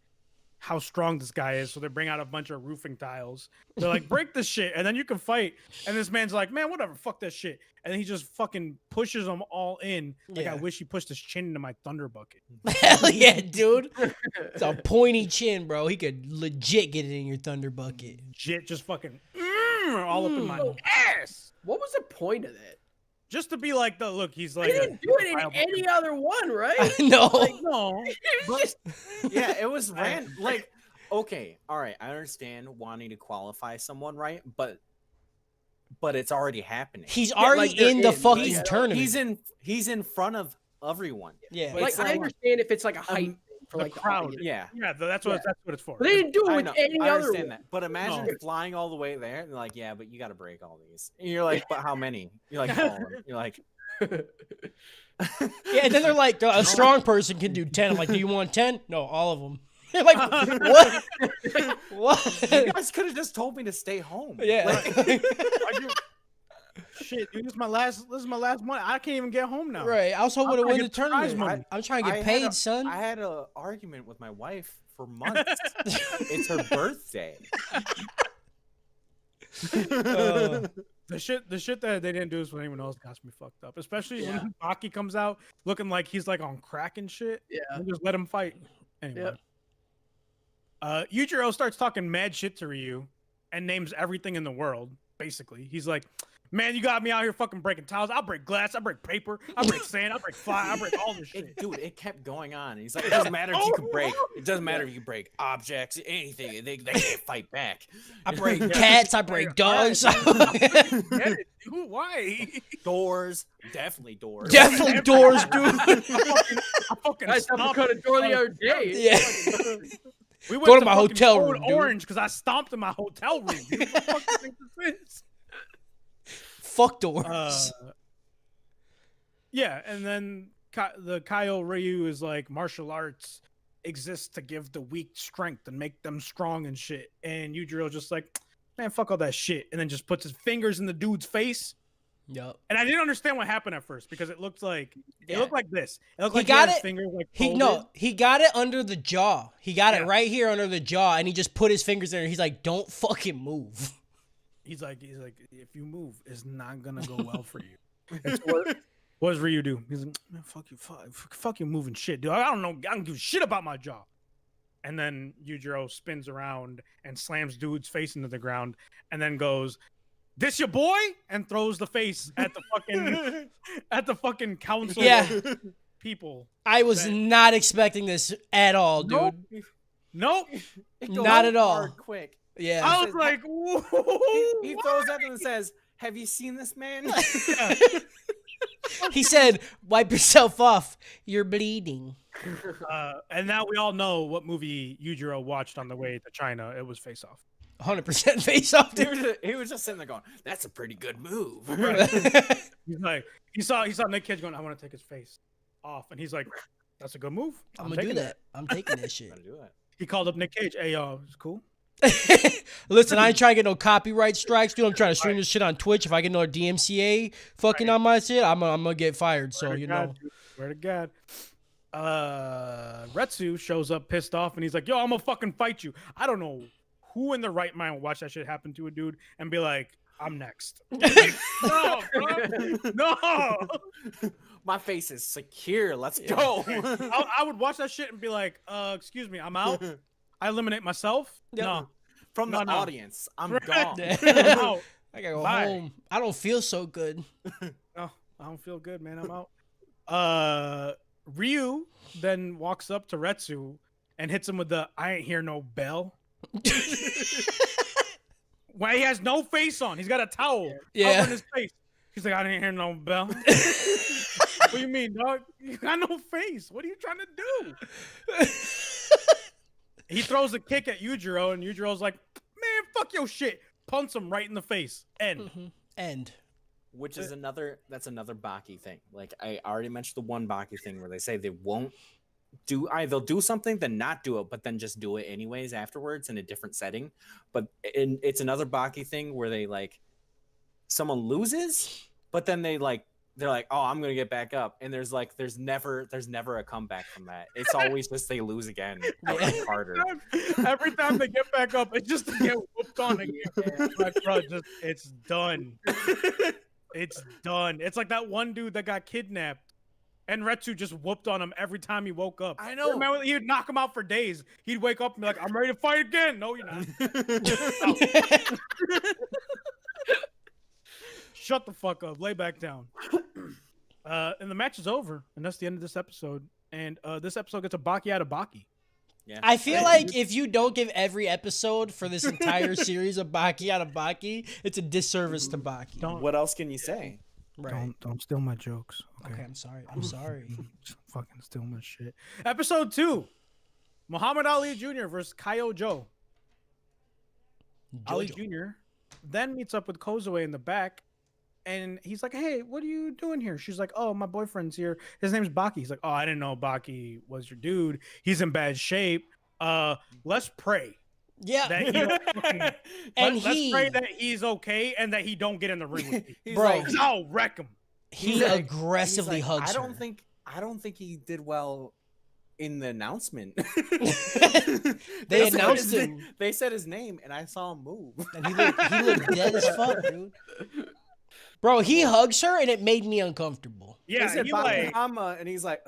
how strong this guy is. So they bring out a bunch of roofing tiles. They're like, break this shit, and then you can fight. And this man's like, man, whatever, fuck that shit. And then he just fucking pushes them all in. Like, Yeah. I wish he pushed his chin into my thunder bucket. Hell yeah, dude. It's a pointy chin, bro. He could legit get it in your thunder bucket. Shit, just fucking all up in my ass. What was the point of that? Just to be like, look, he's They like, didn't do it in any other one, right? No. no. It was just Yeah, it was random. Like, okay, all right, I understand wanting to qualify someone, right? But it's already happening. He's already like, they're in the in, fucking like, tournament. He's in front of everyone. Yeah. But like it's I like- understand if it's like a hype for the like the crowd. audience. Yeah. Yeah, that's what it's for. But they didn't do it I with know, any I other understand one. that. But imagine No. flying all the way there and like, yeah, but you got to break all these. And you're like, but how many? You're like, all of them. You're like, Yeah, and then they're like, a strong person can do 10. I'm like, do you want 10? No, all of them. They're like, what? What? you guys could have just told me to stay home. Yeah. Like, Shit, dude, this is my last month. I can't even get home now. Right. I was hoping to I'm win trying the to get prize tournament. money. I'm trying to I get had paid, son. I had an argument with my wife for months. It's her birthday. The shit that they didn't do is when anyone else got me fucked up. Especially when Baki comes out looking like he's like on crack and shit. Yeah. And just let him fight. Anyway. Yep. Yujiro starts talking mad shit to Ryu and names everything in the world, basically. He's like, man, you got me out here fucking breaking tiles. I'll break glass, I break paper, I break sand, I break fire, I break all this shit. Dude, it kept going on. He's like, it doesn't matter if you can break. It doesn't matter if you break objects, anything. They can't fight back. I break cats. I break dogs. Get it, dude, why? Doors, definitely doors. Definitely doors, dude. I fucking I stopped cut a door the other day. Yeah. We went Go to my fucking hotel Code room, dude. Orange because I stomped in my hotel room. Dude. What the fuck do you think this is? Fuck doors. Yeah, and then the Kyle Ryu is like martial arts exists to give the weak strength and make them strong and shit. And Yujiro just like, man, fuck all that shit, and then just puts his fingers in the dude's face. Yup. And I didn't understand what happened at first because it looked like this. It looked He like got he had his it- fingers like He got it under the jaw. He got it Yeah. right here under the jaw, and he just put his fingers there. And he's like, "Don't fucking move." He's like, if you move, it's not gonna go well for you. It's what does Ryu do? He's like, man, fuck you moving shit, dude. I don't know. I don't give a shit about my jaw. And then Yujiro spins around and slams dude's face into the ground, and then goes, "This your boy?" and throws the face at the fucking council Yeah. of people. I was not expecting this at all, dude. Nope. It goes Not at all. hard quick. Yeah. I was like, He throws at them and says, "Have you seen this man?" He said, "Wipe yourself off. You're bleeding." and now we all know what movie Yujiro watched on the way to China. It was Face Off. 100% face off. He was just sitting there going, "That's a pretty good move." He's like, he saw Nick Cage going, I want to take his face off, and he's like, that's a good move. I'm gonna do taking that. I'm taking that shit. Gotta do it. He called up Nick Cage. Hey, it's cool. Listen, I ain't trying to get no copyright strikes, dude. I'm trying to stream this shit on Twitch. If I get another DMCA fucking on my shit, I'm gonna get fired. So you know. Swear to God. Retsu shows up pissed off, and he's like, yo, I'm gonna fucking fight you. I don't know who in the right mind would watch that shit happen to a dude and be like, I'm next. Like, no, bro. No. My face is secure. Let's go. I would watch that shit and be like, excuse me, I'm out. I eliminate myself. Yep. No. From the No. audience, I'm Right. gone. I'm out. I gotta go Bye. home. I don't feel so good. No, I don't feel good, man. I'm out. Ryu then walks up to Retsu and hits him with the I ain't hear no bell. When he has no face on. He's got a towel covering his face. He's like, I didn't hear no bell. What do you mean, dog? You got no face. What are you trying to do? He throws a kick at Yujiro, and Yujiro's like, man, fuck your shit. Punts him right in the face. End. End. Which is another Baki thing. Like I already mentioned the one Baki thing where they say they won't they'll do something then not do it, but then just do it anyways afterwards in a different setting. But it's another Baki thing where they like someone loses, but then they're like, oh, I'm gonna get back up, and there's never a comeback from that. It's always just they lose again, but like harder. Every time they get back up, it's just to get whooped on again. Like, bro, it's done. It's done. It's like that one dude that got kidnapped, and Retsu just whooped on him every time he woke up. I know. Remember, he'd knock him out for days. He'd wake up and be like, I'm ready to fight again. No, you're not. Shut the fuck up. Lay back down. And the match is over, and that's the end of this episode. And this episode gets a Baki out of Baki. Yeah. I feel like if you don't give every episode for this entire series of Baki out of Baki, it's a disservice to Baki. What else can you say? Right. Don't steal my jokes. Okay, I'm sorry. I'm sorry. Just fucking steal my shit. Episode 2. Muhammad Ali Jr. versus Kaio Joe. Ali Jr. then meets up with Kozue in the back, and he's like, hey, what are you doing here? She's like, oh, my boyfriend's here. His name's Baki. He's like, oh, I didn't know Baki was your dude. He's in bad shape. Let's pray. Yeah. That he don't fucking- And let's pray that he's okay and that he don't get in the ring with me. He's Bro. like, I'll wreck him. He he's like- aggressively he's like, hugs I don't her. think he did well in the announcement. They said announced his him. name- They said his name, and I saw him move. And he looked dead as fuck, dude. Bro, he hugs her, and it made me uncomfortable. Yeah, They said he Baki like Hama, and he's like,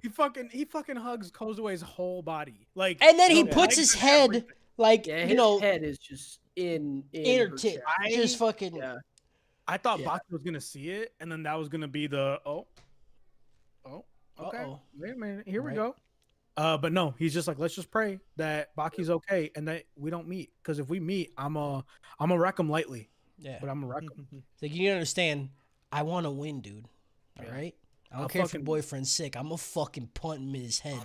he fucking hugs Kozue's whole body. Like, And then he no, puts like, his head, everything. like, Yeah, you his know, head is just in in her her tit. chest. Just fucking. Yeah. I thought Yeah. Baki was gonna see it, and then that was gonna be the okay. Uh-oh. Wait a minute, here we Right. go. But no, he's just like, let's just pray that Baki's okay and that we don't meet. Because if we meet, I'm gonna wreck him lightly, Yeah. but I'm gonna wreck him. It's like, you need to understand, I want to win, dude. All Yeah. right? I don't I'll care if your fucking- boyfriend's sick. I'm going to fucking punt him in his head.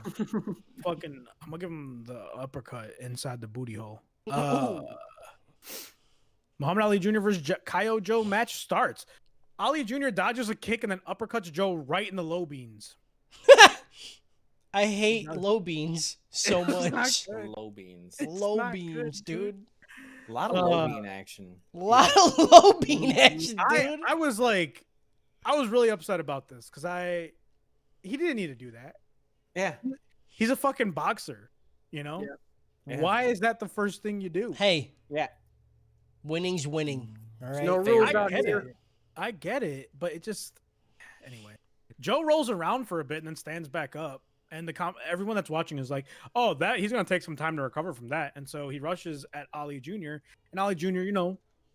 Fucking, I'm gonna give him the uppercut inside the booty hole. Muhammad Ali Jr. versus Kaio Joe match starts. Ali Jr. dodges a kick and then uppercuts Joe right in the low beans. I hate low beans so It's not much. good. low beans. Low not beans, good, dude. dude. A lot of low bean action. A lot of low bean action, dude. I was like, I was really upset about this because he didn't need to do that. Yeah. He's a fucking boxer, you know? Yeah. Why is that the first thing you do? Hey, Yeah. winning's winning. All right. no fair. rules I out get here. it. I get it, but it just anyway. Joe rolls around for a bit and then stands back up, and everyone that's watching is like, "Oh, that he's gonna take some time to recover from that." And so he rushes at Ali Jr. and Ali Jr.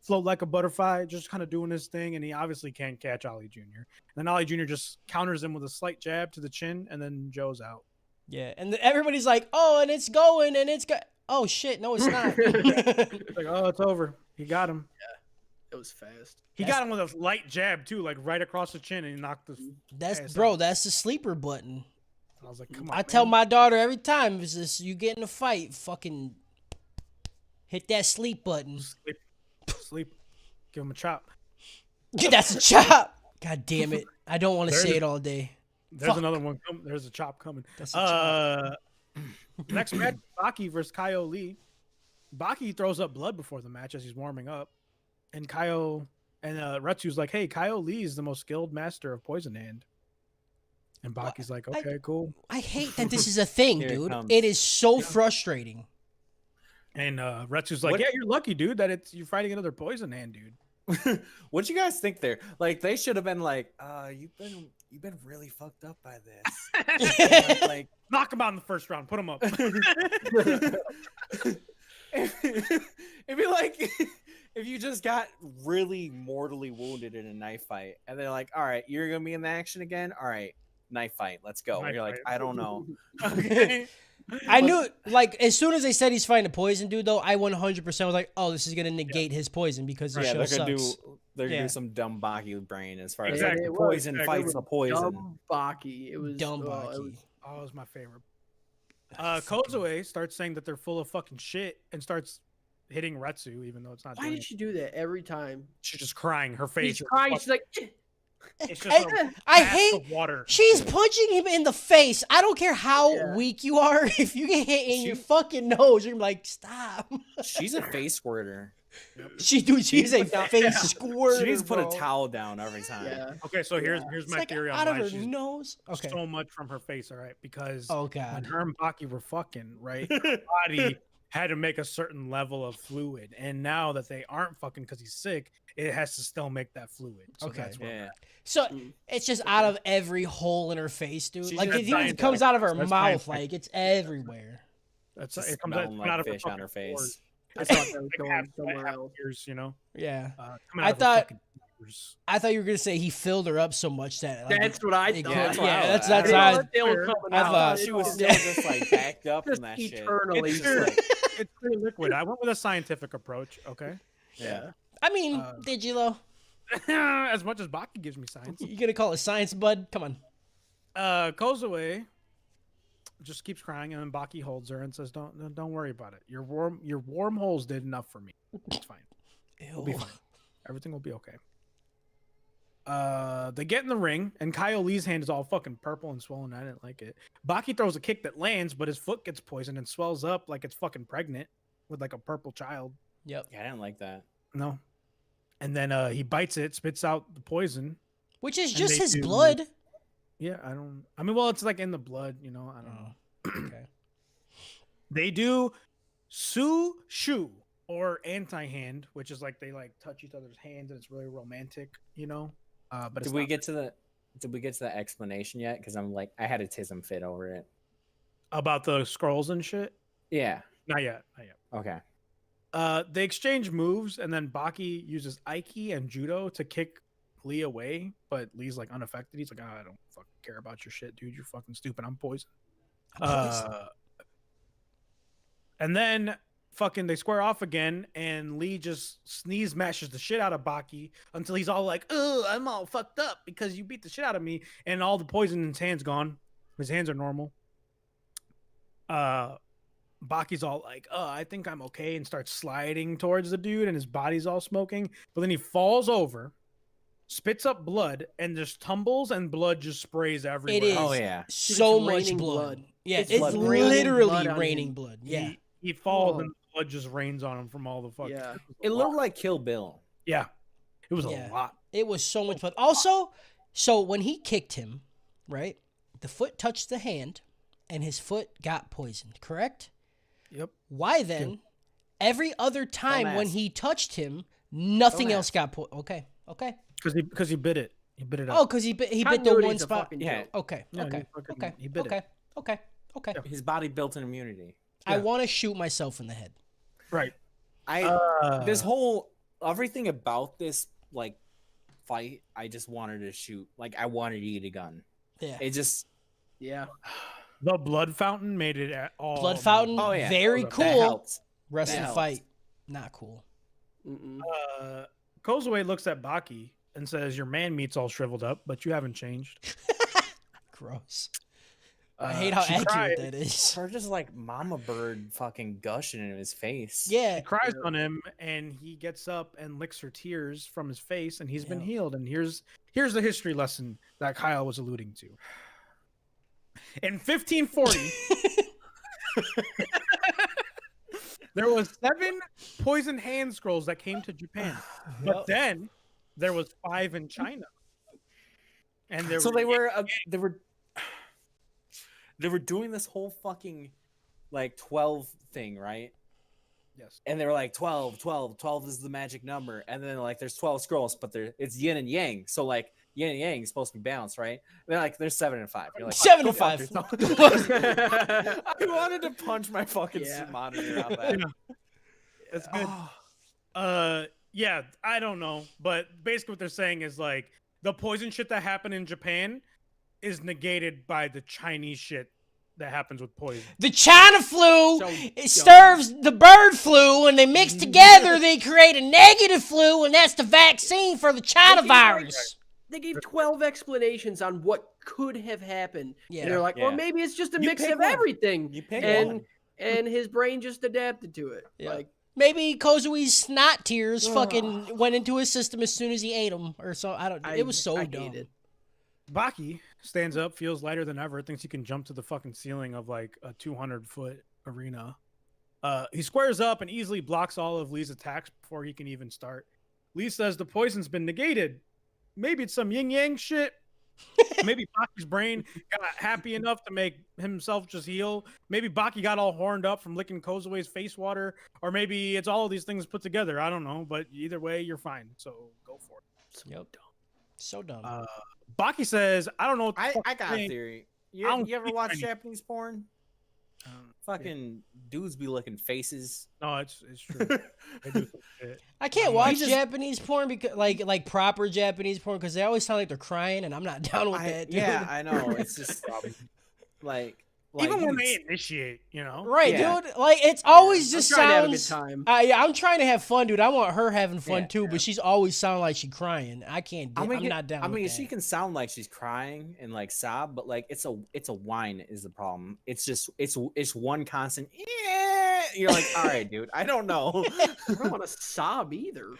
Float like a butterfly, just kind of doing his thing, and he obviously can't catch Ali Jr. And then Ali Jr. just counters him with a slight jab to the chin, and then Joe's out. Yeah, and everybody's like, "Oh, and it's going, and it's oh shit, no, it's not. It's like, oh, it's over. He got him. It was fast. He got him with a light jab too, like right across the chin, and he knocked his. That's ass bro. out. That's the sleeper button. I was like, come on. I tell man. my daughter every time, is this you get in a fight, fucking hit that sleep button. sleep. Give him a chop. That's a chop. God damn it! I don't want to There's say a- it all day. There's Fuck. another one. There's a chop coming. That's a chop. Next match, Baki versus Kyle Lee. Baki throws up blood before the match as he's warming up, and Retsu's like, "Hey, Kyle Lee is the most skilled master of Poison Hand." And Baki's like, "Okay, cool." I hate that this is a thing, Here it dude. comes. It is so frustrating. And Retsu's like, What- "Yeah, you're lucky, dude, that you're fighting another Poison Hand, dude." What'd you guys think there? Like they should have been like, you've been really fucked up by this. like Knock him out in the first round. Put him up. it'd be like if you just got really mortally wounded in a knife fight, and they're like, all right, you're gonna be in the action again. All right, knife fight, let's go. Knife You're like, fight. I don't know. Okay. I knew, like, as soon as they said he's fighting a poison dude, though, I 100% was like, oh, this is gonna negate his poison because the Yeah, show they're gonna sucks. do Yeah. some dumb Baki brain as far Exactly. as It like, was. poison Exactly. fights the poison. Dumb Baki. It was Dumb oh, Baki. it was- Oh, it was my favorite. Kozue starts saying that they're full of fucking shit and starts hitting Retsu, even though it's not. Why doing did she do that every time? it. She's just crying. Her face. She's is crying. fucking- She's like, It's just a I bath hate. of water. She's punching him in the face. I don't care how Yeah. weak you are. If you get hit in your She- fucking nose, you're like, stop. She's a face squirter. She's a face She squirter. needs to put bro. a towel down every time. yeah. Okay, so here's It's my like theory out on of why her she's nose. Okay. so much from her face. All right, because Oh when god. her and Baki were fucking, right, her body had to make a certain level of fluid, and now that they aren't fucking because he's sick, it has to still make that fluid. So Okay. that's what Yeah. So Mm. it's just out of every hole in her face, dude. She's Like a it even scientist. comes out of her That's mouth. scientist. Like it's everywhere. that's Just it comes smelling out like of her fish on fucking her face. pores. I It's thought like that was half going somewhere half else. ears, you know. Yeah. Coming I out of her thought- fucking pores. I thought you were gonna say he filled her up so much that. Like, That's what I yeah, thought. yeah, that's I that's didn't how. know I, that they were Fair. coming I out. thought- She was Yeah. still just like backed up just from that shit. eternally. It's just like, It's pretty liquid. I went with a scientific approach. Okay. yeah. I mean, Uh, did you though? As much as Baki gives me science. You gonna call it science, bud? Come on. Kozue just keeps crying, and then Baki holds her and says, "Don't worry about it. Your warm holes did enough for me. It's fine. We'll be Ew. fine. Everything will be okay." They get in the ring, and Kyle Lee's hand is all fucking purple and swollen. I didn't like it. Baki throws a kick that lands, but his foot gets poisoned and swells up like it's fucking pregnant with like a purple child. Yep. Yeah, I didn't like that. No. And then he bites it, spits out the poison. Which is And just they his do- blood. Yeah, I mean, well, it's like in the blood, you know. I don't know. Oh, okay. They do Su Shu or anti-hand, which is like they like touch each other's hands and it's really romantic, you know. But it's Did we not get to the explanation yet? Because I'm like, I had a tism fit over it. about the scrolls and shit. Yeah. Not yet. Not yet. Okay. They exchange moves, and then Baki uses Aiki and Judo to kick Lee away, but Lee's like unaffected. He's like, I don't fucking care about your shit, dude. You're fucking stupid. I'm poisoned. And then fucking they square off again, and Lee just sneeze mashes the shit out of Baki until he's all like, "Oh, I'm all fucked up because you beat the shit out of me," and all the poison in his hands gone. His hands are normal. Baki's all like, "Oh, I think I'm okay," and starts sliding towards the dude, and his body's all smoking. But then he falls over, spits up blood, and just tumbles, and blood just sprays everywhere. is. Oh yeah. So It's much raining blood. blood. Yeah, It's it's, blood raining literally blood on raining him. blood. Yeah. He falls, Oh. and blood just rains on him from all the fucking. Yeah. It looked like Kill Bill. Yeah, it was Yeah. a lot. It was so much blood. Also, so when he kicked him, right, the foot touched the hand, and his foot got poisoned. Correct? Yep. Why then? Every other time when ask. he touched him, nothing Don't else ask. got poisoned. Okay. Okay. Because he bit it. He bit it up. Oh, because he bit the Continuity's one a spot. fucking Yeah. joke. Okay. Yeah, Okay. he fucking- Okay. he bit it. Okay. Okay. Okay. Yeah. His body built an immunity. I Yeah. want to shoot myself in the head. Right. This whole everything about this like fight, I just wanted to shoot. Like I wanted to eat a gun. Yeah. It just Yeah. The blood fountain made it all. Blood fountain, Oh, yeah. very That cool. helps. Rest That of the helps. fight, not cool. Mm-mm. Kozue looks at Baki and says, "Your man meat's all shriveled up, but you haven't changed." Gross. I hate how she accurate cried. that is. Her just like mama bird fucking gushing in his face. Yeah, She cries on him, and he gets up and licks her tears from his face, and he's been Yeah. healed. And here's the history lesson that Kyle was alluding to. In 1540, there was 7 poison hand scrolls that came to Japan, but Yep. then there was 5 in China. And there So were they were doing this whole fucking like 12 thing, right? yes. And they were like 12 is the magic number, and then like there's 12 scrolls, but it's yin and yang, so like yin and yang is supposed to be balanced, right? And they're like there's 7 and 5. You're like 7 go to fuck 5. yourself. I wanted to punch my fucking Yeah. monitor on that. That's good. Oh. Yeah, I don't know, but basically what they're saying is like the poison shit that happened in Japan is negated by the Chinese shit that happens with poison. The China flu So it dumb. serves the bird flu, and they mix together. They create a negative flu, and that's the vaccine for the China They gave, like, virus. They gave 12 explanations on what could have happened. Yeah. And they're like, or Yeah. maybe it's just a You mix pick of one. everything. You pick and one. and his brain just adapted to it. Yeah. Like, Maybe Kozui's snot tears fucking went into his system as soon as he ate them, or so. I don't. It was so I dumb. hate it. Baki stands up, feels lighter than ever, thinks he can jump to the fucking ceiling of like a 200-foot arena. He squares up and easily blocks all of Lee's attacks before he can even start. Lee says the poison's been negated. Maybe it's some yin yang shit. Maybe Baki's brain got happy enough to make himself just heal. Maybe Baki got all horned up from licking Kozue's face water, or maybe it's all of these things put together. I don't know, but either way, you're fine. So go for it. Yep. So dumb. Baki says, "I don't know what the fuck I to got a think." theory. I don't You ever speak watch Chinese. Japanese porn? Fucking dudes be looking faces. No, it's true. They do some shit. I can't he watch just- Japanese porn because like proper Japanese porn because they always sound like they're crying, and I'm not down with that. Dude. Yeah, I know. It's just like Even when you- they initiate, you know. Right, Yeah. dude. Like it's always I'm just trying to have a good sounds. time. Yeah, I'm trying to have fun, dude. I want her having fun Yeah, too, but she's always sounding like she's crying. I can't. I mean, I'm not down. I mean, with she that. can sound like she's crying and like sob, but like it's a whine is the problem. It's just it's one constant. Yeah, you're like, all right, dude. I don't know. I don't want to sob either.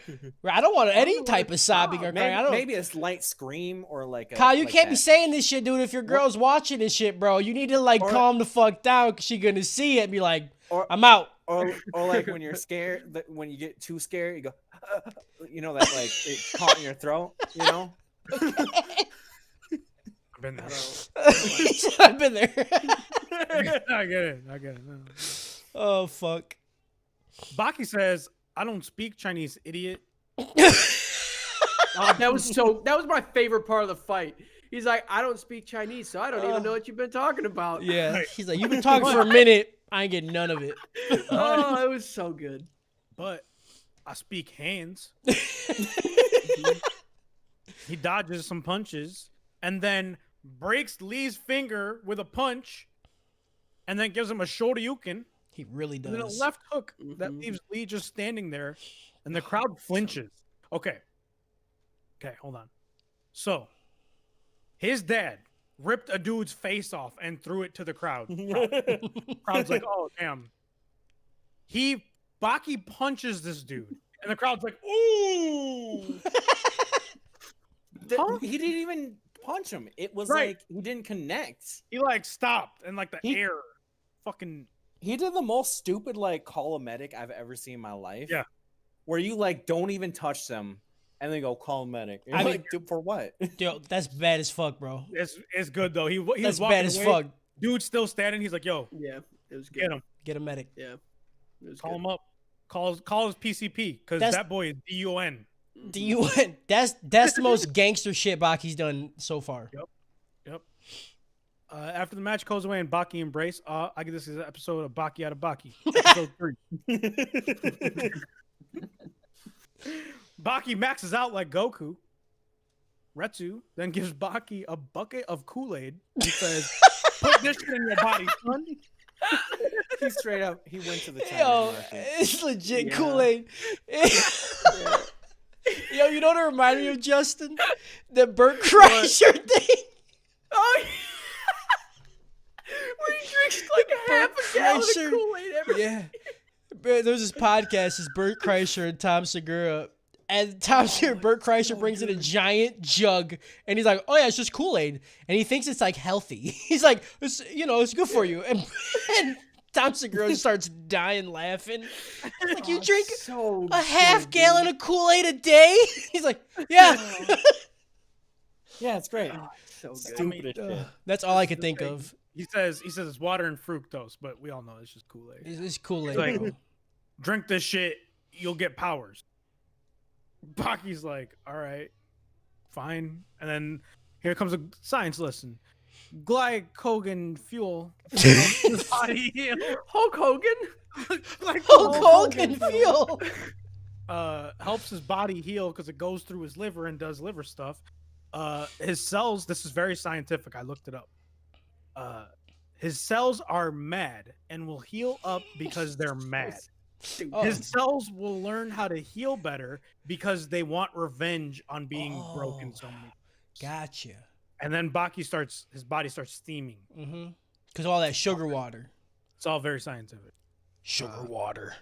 Right, I don't want any don't type wanna of sobbing or sob. crying. I don't. Maybe a slight scream or like. Kyle, you like can't be that. saying this shit, dude. If your girl's watching this shit, bro, you need to like Or- calm the fuck down because she gonna see it and be like, Or "I'm out." or like when you're scared, when you get too scared, you go, you know that like it caught in your throat, you know. I've been there. I've been there. I get it. No. Oh fuck. Baki says, "I don't speak Chinese, idiot." Oh, that was my favorite part of the fight. He's like, I don't speak Chinese, so I don't even know what you've been talking about. Yeah, he's like, "You've been talking for a minute. I ain't getting none of it." Oh, it was so good. But I speak hands. He dodges some punches and then breaks Lee's finger with a punch and then gives him a shoryuken He really and then a does. left hook that Mhm. leaves Lee just standing there and the crowd flinches. Okay, hold on. So his dad ripped a dude's face off and threw it to the crowd. Crowd's like, "Oh damn." Baki punches this dude, and the crowd's like, "Ooh!" Huh? He didn't even punch him. It was Right. like he didn't connect. He like stopped, and like the He- air, fucking He did the most stupid like call a medic I've ever seen in my life. Yeah. Where you like don't even touch them and then go call a medic. You're I mean- like, dude, for what? Yo, that's bad as fuck, bro. it's good though. He was That's walking bad as away. fuck. Dude's still standing. He's like, "Yo, Yeah, it was good. get him, Get a medic. Yeah, it was call good. him up, call his PCP because That's- that boy is DUN." Do you? That's the most gangster shit Baki's done so far. Yep. After the match goes away and Baki embrace, I get this is an episode of Baki out of Baki, episode 3. Baki maxes out like Goku. Retsu then gives Baki a bucket of Kool-Aid and says, "Put this shit in your body, son." He straight up, he went to the Chinese Yo, market. it's legit Yeah. Kool-Aid. Yeah. Yo, you know what it reminded me of, Justin? The Burt Kreischer thing. Oh, yeah. Where he drinks like a half a gallon of Kreischer. Kool-Aid every Yeah. There's this podcast, it's Burt Kreischer and Tom Segura. And Tom Segura, Burt Kreischer brings in a giant jug, and he's like, "Oh yeah, it's just Kool-Aid," and he thinks it's like healthy. He's like, "It's good for you." And Tom Segura starts dying laughing. Like, you drink so a half gallon of Kool-Aid a day? He's like, "Yeah." Yeah, it's great. So good. Stupid as shit. That's all I could think of. He says it's water and fructose, but we all know it's just Kool-Aid. It's Kool-Aid. Like- bro. Drink this shit, you'll get powers. Baki's like, all right, fine. And then here comes a science lesson. Glycogen fuel. Body heal. Hulk Hogan. Hulk Hogan fuel. Helps his body heal because it goes through his liver and does liver stuff. His cells, this is very scientific. I looked it up. His cells are mad and will heal up because they're mad. Oh. His cells will learn how to heal better because they want revenge on being broken so many times. Gotcha. And then his body starts steaming. Mm-hmm. Because all that sugar water. It's all very scientific. Sugar water.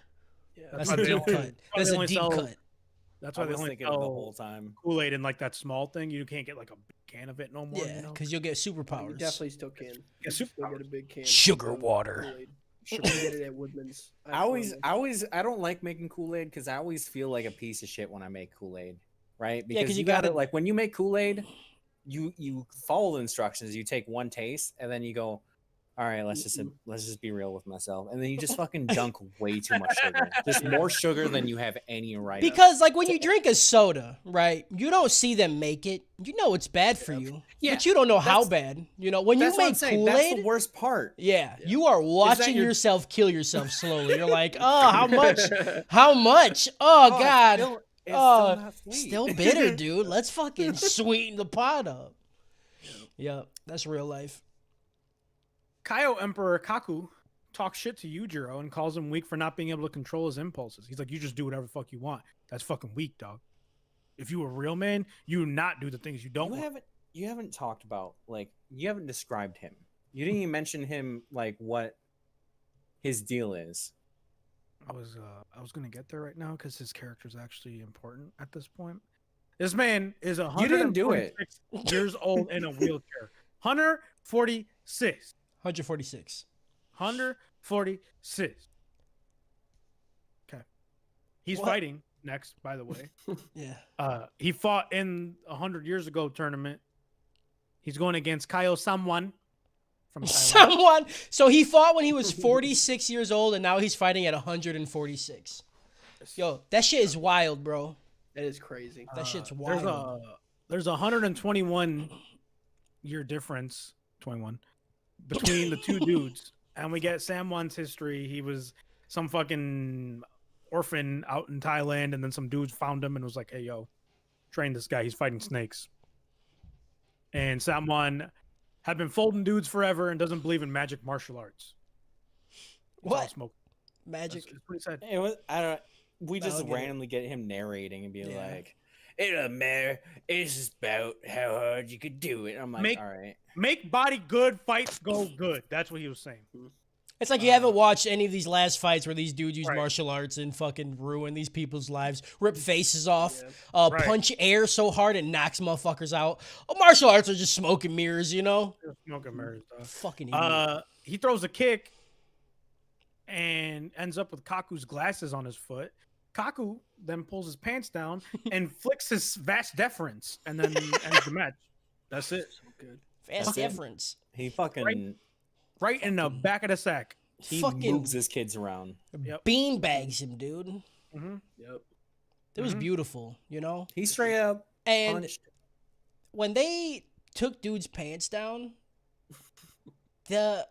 Yeah. That's why a they deep only- cut. why That's they a only deep sell cut. That's I why they was only thinking of the sell whole time. Kool-Aid in like that small thing. You can't get like a big can of it no more. Yeah, you know? because you'll get You superpowers. definitely still can. Yeah, You still get a big can. Sugar of water. Kool-Aid. You can get it at Woodman's. I don't like making Kool-Aid because I always feel like a piece of shit when I make Kool-Aid, right? Because 'cause you you gotta gotta- like when you make Kool-Aid, you follow the instructions. You take one taste and then you go, all right, let's just be real with myself, and then you just fucking dunk way too much sugar, just more sugar than you have any right. Because, like, when you drink a soda, right, you don't see them make it. You know it's bad for you. Yeah, But you don't know how that's- bad. You know, when you That's what I'm make saying. That's the Kool-Aid, worst part. yeah, you are watching your- yourself kill yourself slowly. You're like, oh, how much? How much? Oh, God. It's Oh, still not sweet. Still bitter, dude. Let's fucking sweeten the pot up. Yeah, that's real life. Kaio Emperor Kaku talks shit to Yujiro and calls him weak for not being able to control his impulses. He's like, you just do whatever the fuck you want. That's fucking weak, dog. If you were a real man, you would not do the things you don't want. You haven't talked about, like, you haven't described him. You didn't even mention him, like, what his deal is. I was gonna get there right now because his character is actually important at this point. This man is You didn't do it. 146 years old in a wheelchair. 146. 146. 146. Okay. He's What? fighting next, by the way. Yeah. He fought in a 100 years ago tournament. He's going against Kaio Samwan from Thailand. So he fought when he was 46 years old, and now he's fighting at 146. Yo, that shit is wild, bro. That is crazy. That shit's wild. There's a 121 year difference, 21, between the two dudes. And we get Samwan's history. He was some fucking orphan out in Thailand, and then some dudes found him and was like, hey, yo, train this guy. He's fighting snakes. And Samwan had been folding dudes forever and doesn't believe in magic martial arts. It's all What? smoke. Magic. It's pretty sad. It was, I don't. We I just don't get it. randomly get him narrating and be Yeah. like, "It doesn't matter. It's just about how hard you could do it." I'm like, "All right." Make body good, fights go good. That's what he was saying. It's like you haven't watched any of these last fights where these dudes use Right. martial arts and fucking ruin these people's lives, rip faces off, Yeah. Right. punch air so hard it knocks motherfuckers out. Oh, martial arts are just smoke and mirrors, you know? Smoking mirrors, dog. Fucking idiot. He throws a kick and ends up with Kaku's glasses on his foot. Kaku then pulls his pants down and flicks his vast deference and then ends the match. That's it. So good. Fast That's it. difference. He fucking Right in the back of the sack. he Fucking moves his kids around. Yep. bean bags him, dude. Mm-hmm. Yep. It was Mhm. beautiful, you know? He straight up And punched. when they took dude's pants down, the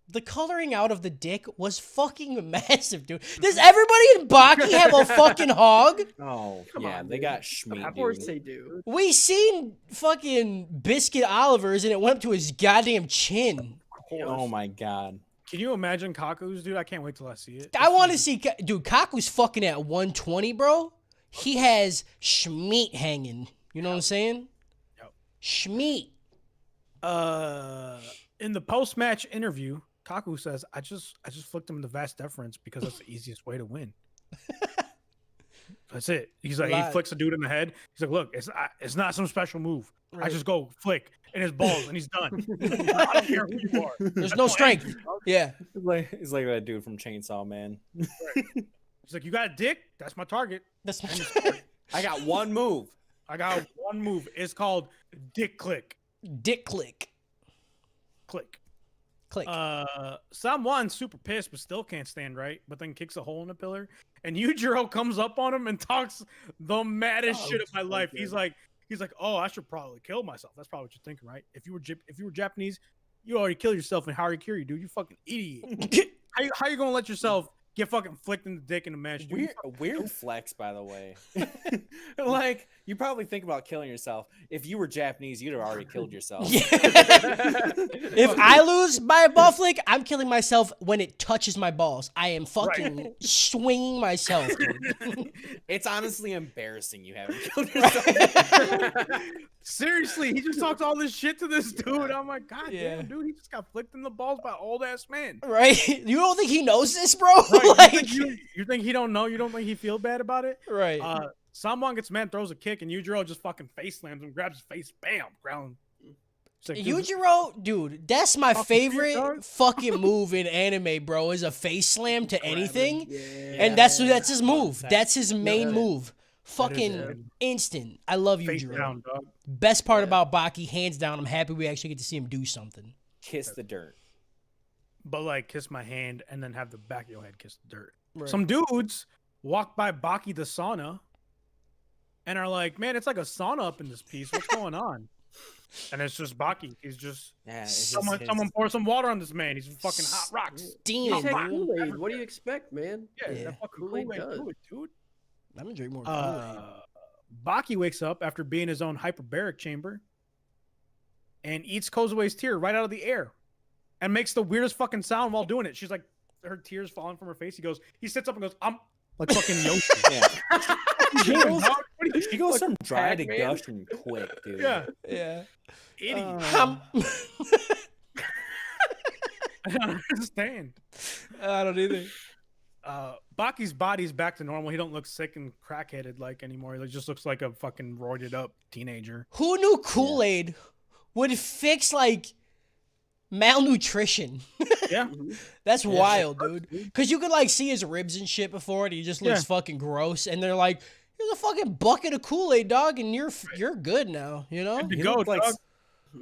The coloring out of the dick was fucking massive, dude. Does everybody in Baki have a fucking hog? Oh, Come yeah, on, they dude. got Schmeat, Of course dude. they do. We seen fucking Biscuit Oliver's and it went up to his goddamn chin. Oh my god. Can you imagine Kaku's, dude? I can't wait till I see it. I want to see, dude. Kaku's fucking at 120, bro. He has Schmeat hanging. You know what I'm saying? Yep. Schmeat. In the post-match interview, Kaku says, I just flicked him the vast deference because that's the easiest way to win. That's it. He's like, he flicks a dude in the head. He's like, look, it's not some special move. I just go flick in his balls and he's done. I don't care who you are. There's no strength. Yeah. He's like that dude from Chainsaw Man. He's like, you got a dick? That's my target. That's I got one move. I got one move. It's called dick click. dick click. Click. Click. Someone's super pissed but still can't stand right, but then kicks a hole in the pillar. And Yujiro comes up on him and talks the maddest shit of my life. He's like, oh, I should probably kill myself. That's probably what you're thinking, right? If you were Japanese, you already killed yourself in Harikiri, dude. You fucking idiot. How you gonna let yourself get fucking flicked in the dick in a match, dude? Weird flex, by the way. Like, you probably think about killing yourself. If you were Japanese, you'd have already killed yourself. Yeah. If I lose by a ball flick, I'm killing myself when it touches my balls. I am fucking swinging myself, dude. It's honestly embarrassing you haven't killed yourself. Seriously, he just talked all this shit to this dude. I'm like, God Yeah. damn, dude, he just got flicked in the balls by old ass man. Right? You don't think he knows this, bro? Right? Like, You think he don't know? You don't think he feel bad about it? right. Someone gets mad, throws a kick, and Yujiro just fucking face slams him, grabs his face, bam, ground. It's like, dude, Yujiro, dude, that's my Fucking favorite dog. fucking move in anime, bro. Is a face slam to anything, Yeah. and that's his move. That's his main Yeah. move. Fucking it. instant. I love face Yujiro. down, dog. Best part about Baki, hands down. I'm happy we actually get to see him do something. Kiss the dirt. But like, kiss my hand and then have the back of your head kiss the dirt. Right. Some dudes walk by Baki the sauna and are like, man, it's like a sauna up in this piece. What's going on? And it's just Baki. He's just someone pour some water on this man. He's fucking hot rocks. He Steaming, said dude. Kool-Aid. What do you expect, man? Yeah, Yeah. that fucking Kool-Aid Kool-Aid does. fluid, dude. I'm gonna drink more Kool-Aid. Baki wakes up after being in his own hyperbaric chamber and eats Kozue's tear right out of the air and makes the weirdest fucking sound while doing it. She's like, her tears falling from her face. He sits up and goes, I'm like fucking Yoshi. Yeah. She goes Like from dry to Pac-Man. gushing quick, dude. Yeah. Yeah. Idiot. I don't understand. I don't either. Baki's body's back to normal. He don't look sick and crackheaded like anymore. He just looks like a fucking roided up teenager. Who knew Kool-Aid would fix like malnutrition? Yeah. That's wild, dude. Because you could like see his ribs and shit before, and he just looks fucking gross. And they're like, "Here's a fucking bucket of Kool-Aid, dog, and you're good now." You know? Good to You go, look like dog.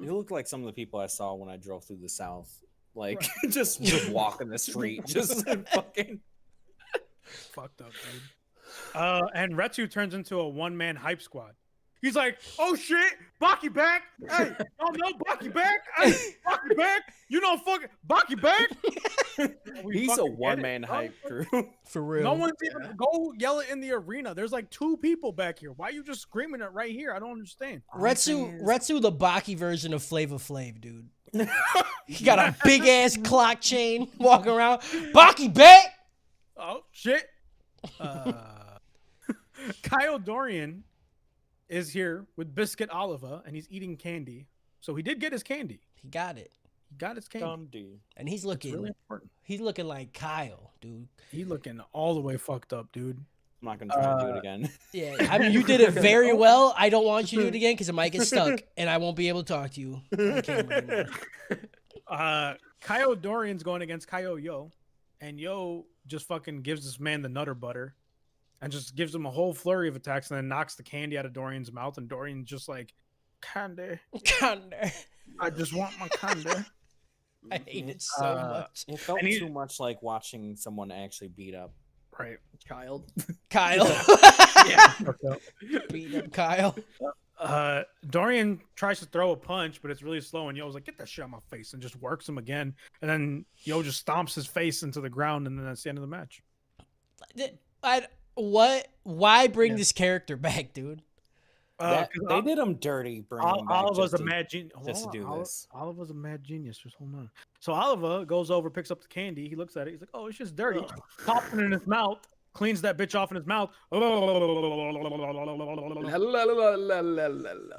you look like some of the people I saw when I drove through the South. Like just walking the street, just fucking Fucked up, dude. And Retsu turns into a one-man hype squad. He's like, "Oh shit, Baki back! Hey, y'all know Baki back! Hey, Baki back! You know, fucking Baki back!" He's a fucking get one-man it, hype dog. crew. For real. No one's even go yell it in the arena. There's like 2 people back here. Why are you just screaming it right here? I don't understand. Retsu, the Baki version of Flava Flav, dude. He got a big ass clock chain walking around. Baki back. Oh shit. Kyle Dorian is here with Biscuit Oliva and he's eating candy. So he did get his candy. He got it, He got his candy. Dundee. and he's It's looking. really important. He's looking like Kyle, dude. He looking all the way fucked up, dude. I'm not gonna try to do it again. Yeah, I mean, you did it very well. I don't want you to do it again because it might get stuck, and I won't be able to talk to you on camera anymore. Kyle Dorian's going against Kyo Yo, and Yo just fucking gives this man the nutter butter and just gives him a whole flurry of attacks and then knocks the candy out of Dorian's mouth, and Dorian's just like, candy. Kinda. I just want my candy. I hate it so much. It felt And he- too much like watching someone actually beat up. Right. Child. Kyle. Yeah. Beat up Kyle. Dorian tries to throw a punch, but it's really slow, and Yo's like, "Get that shit out my face," and just works him again. And then Yo just stomps his face into the ground, and then that's the end of the match. What? Why bring this character back, dude? They did him dirty. Bringing him back Oliver's just a mad genius. just to do this. Oliver's a mad genius. Just hold on. So Oliver goes over, picks up the candy. He looks at it. He's like, "Oh, it's just dirty." Pops it in his mouth. Cleans that bitch off in his mouth.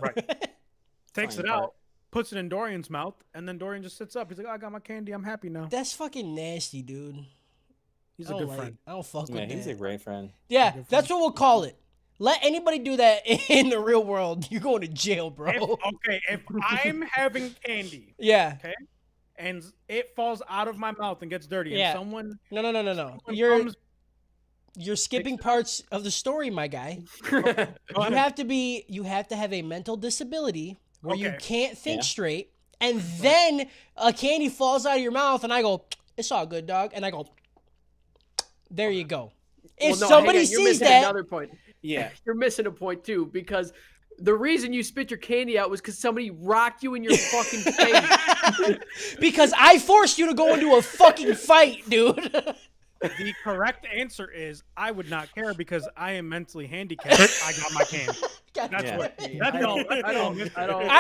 Right. Takes it out, puts it in Dorian's mouth, and then Dorian just sits up. He's like, "I got my candy. I'm happy now." That's fucking nasty, dude. He's a good friend. I don't fuck with that. He's a great friend. Yeah, that's what we'll call it. Let anybody do that in the real world, you're going to jail, bro. If I'm having candy, Yeah. okay, and it falls out of my mouth and gets dirty, Yeah. and someone No. You're skipping parts of the story, my guy. You have to have a mental disability where you can't think straight, and then a candy falls out of your mouth, and I go, "It's all good, dog," and I go, "There you go." If somebody sees that, another point. Yeah, You're missing a point too, because the reason you spit your candy out was because somebody rocked you in your fucking face. because I forced you to go into a fucking fight, dude. The correct answer is I would not care because I am mentally handicapped. I got my candy. That's what. That's all. I don't.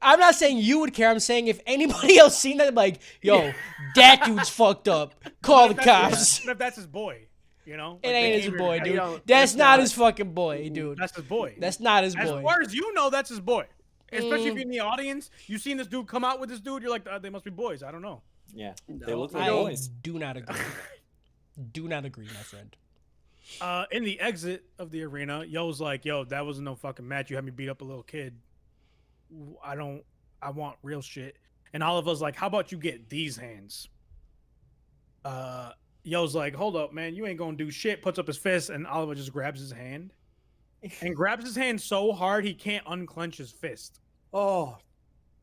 I'm not saying you would care. I'm saying if anybody else seen that, like, yo, that dude's fucked up. Call the cops. What if that's his boy? You know, It ain't his boy, dude. don't- That's not his fucking boy, dude. That's his boy. That's not his As boy. far as you know, that's his boy. Especially if you're in the audience, you seen this dude come out with this dude, you're like, they must be boys. I don't know. yeah. No. They look like I boys. do not agree. Do not agree, my friend. In the exit of the arena, Yo's like, "Yo, that wasn't no fucking match. You had me beat up a little kid. I want real shit." And Oliver's like, "How about you get these hands?" Yo's like, "Hold up, man. You ain't gonna do shit." Puts up his fist, and Oliver just grabs his hand. And grabs his hand so hard he can't unclench his fist. Oh,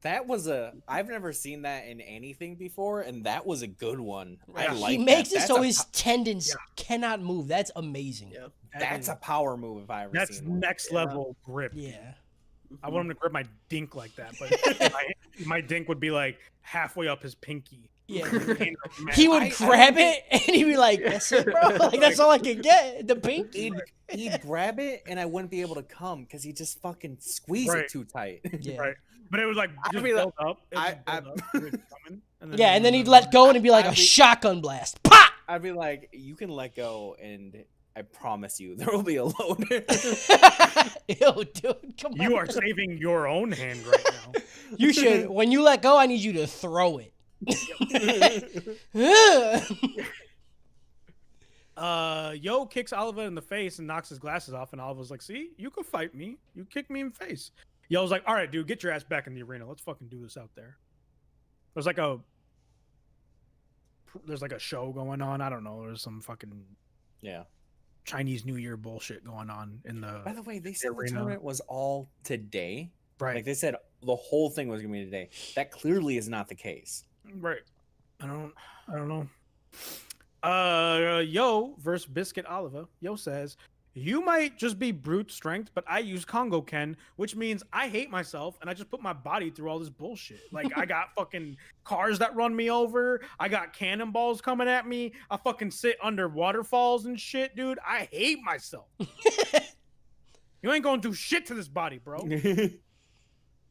that was I've never seen that in anything before, and that was a good one. I like He makes that. it so his tendons cannot move. That's amazing. Yeah. That's a power move if I ever That's seen one. next level grip. Yeah. I want him to grip my dink like that, but my dink would be like halfway up his pinky. Yeah. Man, He would grab it and he'd be like, "That's it, bro. Like that's all I can get. The pinky." He'd grab it, and I wouldn't be able to come because he just fucking squeezed Right. it too tight. Yeah. Right. But it was like I'd just be like- build up. It was build up. It was coming, Yeah, and then he'd let go and it'd be like a shotgun blast. Pop! I'd be like, you can let go, and I promise you, there will be a load. Ew, dude, come on. You are saving your own hand right now. You should. When you let go, I need you to throw it. Yo kicks Oliver in the face and knocks his glasses off, and Oliver's like, "See, you can fight me. You kick me in the face." Yo's like, "All right, dude, get your ass back in the arena. Let's fucking do this out there." There's like a show going on. I don't know. There's some fucking Yeah. Chinese New Year bullshit going on in the By the way, they said the arena. tournament was all today. Right. Like they said, the whole thing was gonna be today. That clearly is not the case. Right. I don't know. Yo versus Biscuit Oliver. Yo says, "You might just be brute strength, but I use Congo Ken, which means I hate myself and I just put my body through all this bullshit. Like I got fucking cars that run me over. I got cannonballs coming at me. I fucking sit under waterfalls and shit, dude. I hate myself. You ain't gonna do shit to this body, bro."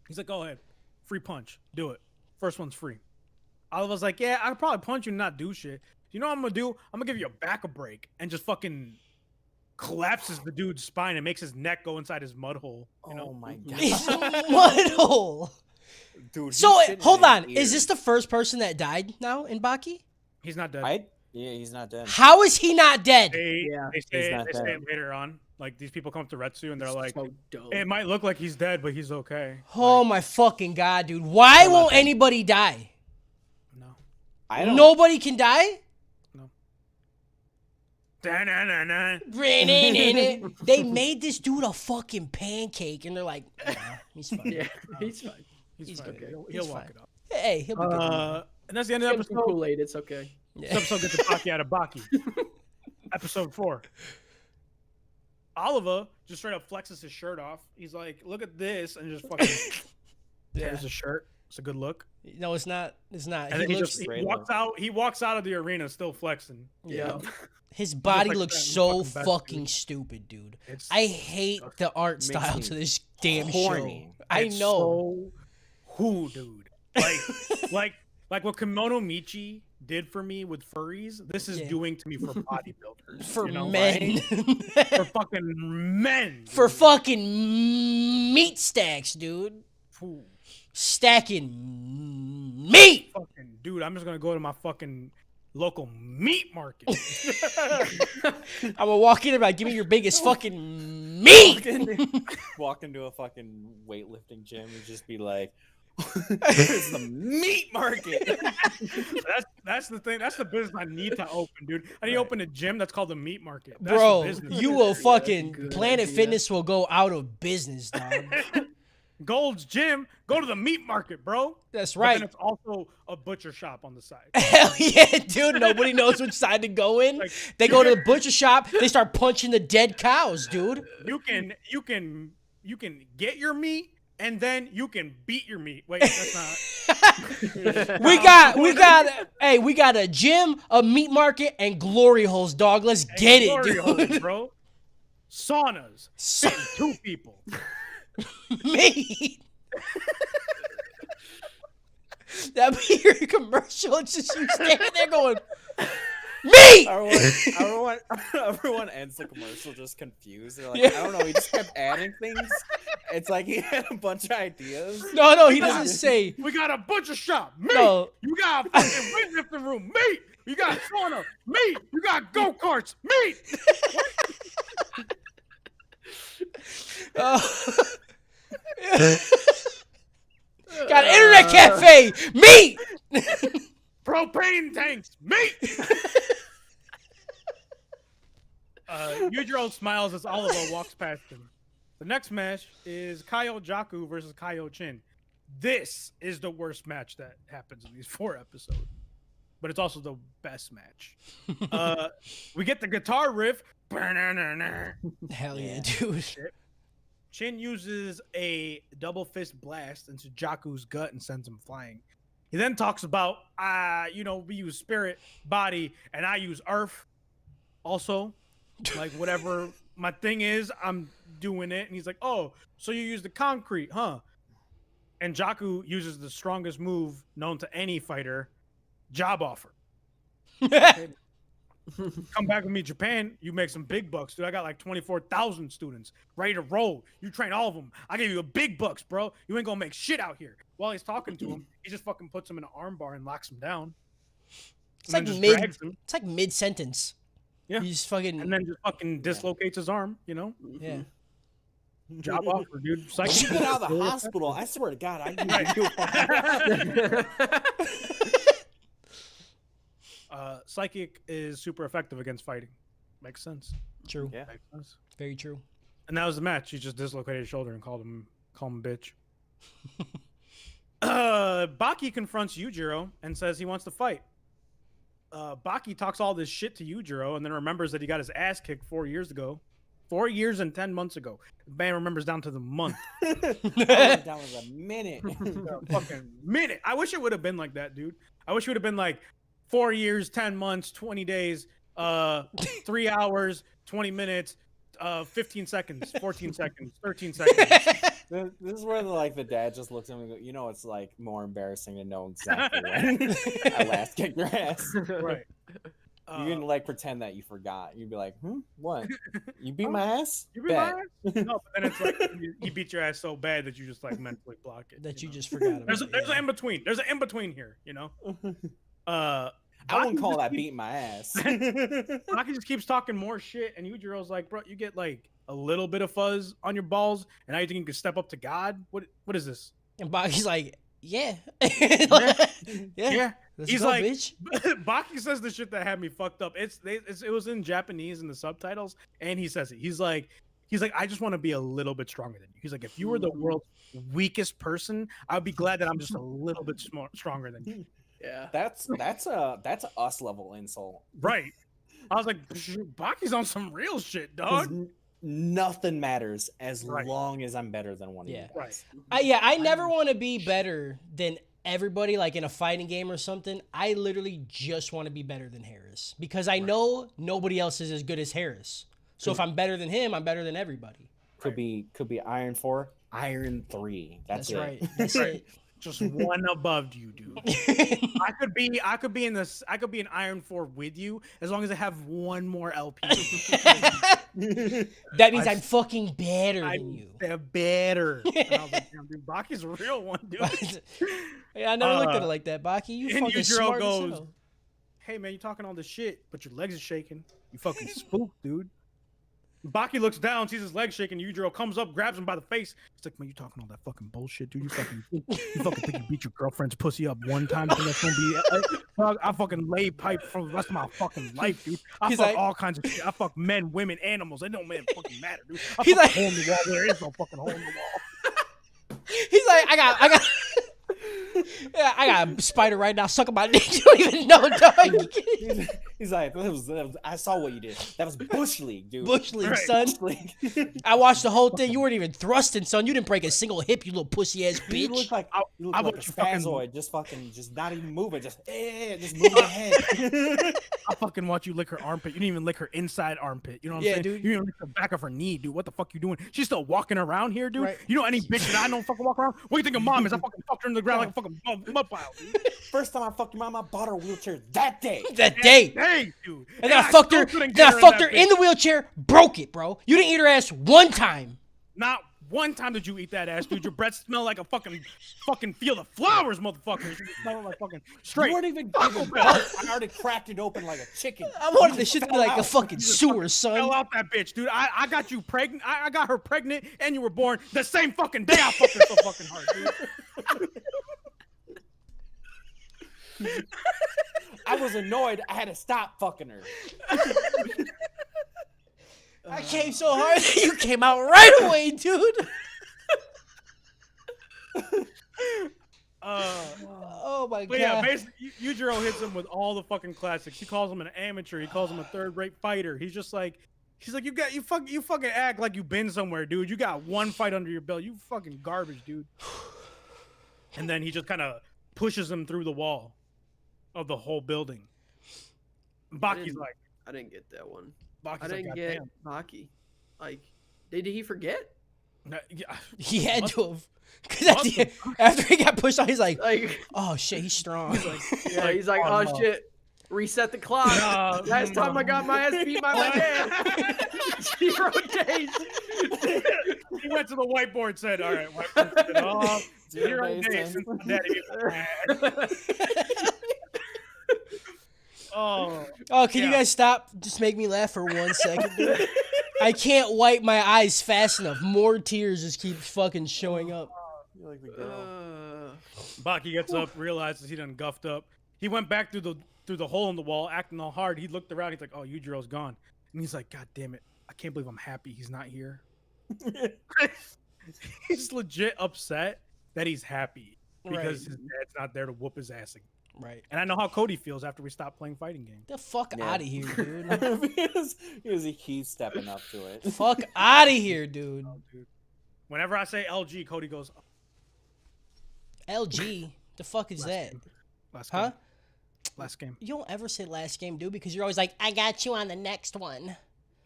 He's like, "Go ahead. Free punch. Do it. First one's free." Oliver's like, "Yeah, I'd probably punch you and not do shit. You know what I'm gonna do? I'm gonna give your back a break," and just fucking collapses the dude's spine and makes his neck go inside his mud hole. You know? Oh my god. It's mud hole. Dude, So he's shitting hold in his on. Is ears. this the first person that died now in Baki? He's not dead. Yeah, he's not dead. How is he not dead? They He's say not they say dead. it later on. Like these people come up to Retsu and they're like, so dumb. "It might look like he's dead, but he's okay." Oh my fucking god, dude! Why Still won't not dead. anybody die? No. I don't. Nobody can die. Da-na-na-na. They made this dude a fucking pancake, and they're like, "Nah, he's fine. Yeah, he's fine. He's good. fine. He's He'll walk fine. it up. Hey, he'll be good." And that's the end of the Give him some episode. Kool-Aid. It's okay. This episode gets the Baki out of Baki. Episode 4. Oliver just straight up flexes his shirt off. He's like, "Look at this," and just fucking tears his shirt. It's a good look. No, it's not. It's not. And He then looks. he walks out. He walks out of the arena still flexing. Yeah. His body like looks that so fucking best, fucking dude. stupid, dude. It's I hate the art Makes style me to this damn horny. show. I it's know. So, who, dude? Like what Kimono Michi did for me with furries. This is Yeah. doing to me for bodybuilders. For you know, men. right? For fucking men. For dude. fucking meat stacks, dude. Ooh, Stacking meat. fucking dude. I'm just gonna go to my fucking local meat market. I'm gonna walk in and be like, give me your biggest fucking meat. Walk into a fucking weightlifting gym and just be like, "It's the meat market." That's the thing. That's the business I need to open, dude. I need to open a gym that's called the meat market. That's the Bro, business. you will fucking good Planet idea. Fitness will go out of business, dog. Gold's Gym, go to the meat market, bro. That's But right. then it's also a butcher shop on the side. Hell yeah, dude. Nobody knows which side to go in. Like, They go to the butcher shop, they start punching the dead cows, dude. you can get your meat and then you can beat your meat. Wait, that's not. We got a gym, a meat market, and glory holes, dog. Let's get it, Glory holes, dude. bro. Saunas. So- Fitting 2 people. meat. That'd be your commercial. It's just you standing there going, meat. Everyone ends the commercial just confused. They're like, Yeah. I don't know. He just kept adding things. It's like he had a bunch of ideas. No, he doesn't say. We got a butcher shop. Meat. No. You got a fucking weightlifting room. Meat. You got sauna. Meat. You got go-karts. Meat. Got an internet cafe. Meat. Propane tanks. Meat. Yujiro smiles as Oliver walks past him. The next match is Kaio Jaku versus Kaio Chin. This is the worst match that happens in these 4 episodes, but it's also the best match. We get the guitar riff. Hell yeah, dude. Chin uses a double fist blast into Jaku's gut and sends him flying. He then talks about, we use spirit, body, and I use earth. Also, like whatever my thing is, I'm doing it. And he's like, "Oh, so you use the concrete, huh?" And Jaku uses the strongest move known to any fighter, job offer. Okay. Come back with me, Japan. You make some big bucks, dude. I got like 24,000 students ready to roll. You train all of them. I give you a big bucks, bro. You ain't gonna make shit out here. While he's talking to him, he just fucking puts him in an armbar and locks him down. It's like mid sentence. Yeah. You just fucking And then just fucking dislocates his arm, you know? yeah. Job offer, dude. When you get out of the hospital, I swear to God, I can Psychic is super effective against fighting. Makes sense. True. Yeah. Makes sense. Very true. And that was the match. He just dislocated his shoulder and called him bitch. Baki confronts Yujiro and says he wants to fight. Baki talks all this shit to Yujiro and then remembers that he got his ass kicked 4 years ago. 4 years and 10 months ago. The man remembers down to the month. That was a minute. A fucking minute. I wish it would have been like that, dude. I wish it would have been like 4 years, 10 months, 20 days, 3 hours, 20 minutes, 15 seconds, 14 seconds, 13 seconds. This is where the dad just looks at him and goes, it's like more embarrassing to know exactly when I last kicked your ass. Right. You can pretend that you forgot. You'd be like, what? You beat my ass? You beat my ass? No, but then it's like you beat your ass so bad that you just mentally block it. That you know? just forgot about. There's an in between. There's an in between here, you know. I wouldn't call that beating my ass. Baki just keeps talking more shit, and Yujiro's like, "Bro, you get like a little bit of fuzz on your balls, and now you think you can step up to God? What is this?" And Baki's like, yeah. Yeah. Let's He's go, like, bitch. Baki says the shit that had me fucked up. It was in Japanese in the subtitles, and he says it. He's like, I just want to be a little bit stronger than you. He's like, if you were the world's weakest person, I'd be glad that I'm just a little bit stronger than you. Yeah. That's a us level insult. Right. I was like, Baki's on some real shit, dog. nothing matters as Right. long as I'm better than one of Yeah. you guys. I never want to be better than everybody, like in a fighting game or something. I literally just want to be better than Harris because I know nobody else is as good as Harris. So if I'm better than him, I'm better than everybody. Could be Iron 4, Iron 3. That's it. right. That's it. Just one above you, dude. I could be in this. I could be an Iron 4 with you as long as I have one more LP. That means I'm fucking better than you. They're better. And I was like, damn, dude, Baki's a real one, dude. Yeah, I never looked at it like that, Baki. You and fucking Yujiro smart as goes, hell. hey man, you talking all this shit, but your legs are shaking. You fucking spooked, dude. Baki looks down, sees his legs shaking. Yujiro comes up, grabs him by the face. He's like, man, you talking all that fucking bullshit, dude. You fucking think you beat your girlfriend's pussy up one time? Think that's gonna be? I fucking lay pipe for the rest of my fucking life, dude. I He's fuck like- all kinds of shit. I fuck men, women, animals. It don't fucking matter, dude. I He's fuck like- a hole in the wall where there is no fucking hole in the wall. He's like, I got. Yeah, I got a spider right now sucking my dick. You don't even know, dog. He's like, I saw what you did. That was Bush League, dude. Bush League, Right. son. Bush League. I watched the whole thing. You weren't even thrusting, son. You didn't break a single hip, you little pussy ass You bitch. look like I you look like a want you fucking- spazoid, just not even moving, just moving your head. I fucking watch you lick her armpit. You didn't even lick her inside armpit. You know what I'm Yeah, saying? dude. You didn't even lick the back of her knee, dude. What the fuck you doing? She's still walking around here, dude. Right. You know any bitch that I know fucking walk around? What do you think of mom is? I fucking fucked her in the ground like a fucking mud pile, dude. First time I fucked your mom, I bought her a wheelchair that day. That day. Hey, dude. And then I fucked her. still couldn't Then get I fucked her that in bitch. the wheelchair, broke it, bro. You didn't eat her ass one time. Not one time did you eat that ass, dude. Your breath smelled like a fucking field of flowers, motherfucker. You smell like fucking straight. You weren't even Taco giving Bell. birth. I already cracked it open like a chicken. I wanted You this shit to be fell like a out. fucking sewer, Fell son. out that bitch, dude. I got you pregnant. I got her pregnant, and you were born the same fucking day. I fucked her so fucking hard, dude. I was annoyed. I had to stop fucking her. I came so hard that you came out right away, dude. Oh my But yeah, god. basically, Yujiro hits him with all the fucking classics. He calls him an amateur. He calls him a third-rate fighter. He's like, you fucking act like you've been somewhere, dude. You got one fight under your belt. You fucking garbage, dude. And then he just kind of pushes him through the wall of the whole building. Baki's like, I didn't get that one. Baki's I like, didn't "God get damn." Like, did he forget? Yeah. He had to have. Because after he got pushed out, he's like, Like, oh shit, he's strong. yeah, he's like, oh, oh no. shit, reset the clock. Last time I got my ass beat by my dad. 0 days. He went to the whiteboard, said, "All right, whiteboard, set it off. 0 days days in. since my daddy hit my ass." Oh, Oh, can you Yeah. guys stop? Just make me laugh for 1 second, dude. I can't wipe my eyes fast enough. More tears just keep fucking showing up. You're like the girl. Baki gets up, realizes he done guffed up. He went back through the hole in the wall, acting all hard. He looked around. He's like, "Oh, Yujiro's gone," and he's like, "God damn it! I can't believe I'm happy he's not here." He's legit upset that he's happy because Right. his dad's not there to whoop his ass again. Right. And I know how Coty feels after we stop playing fighting games. The fuck Yeah. out of here, dude. because he keeps stepping up to it. Fuck out of here, dude. Oh, dude. Whenever I say LG, Cody goes, LG. The fuck is Last that? game. Last game. Huh? Last game. You don't ever say last game, dude, because you're always like, I got you on the next one.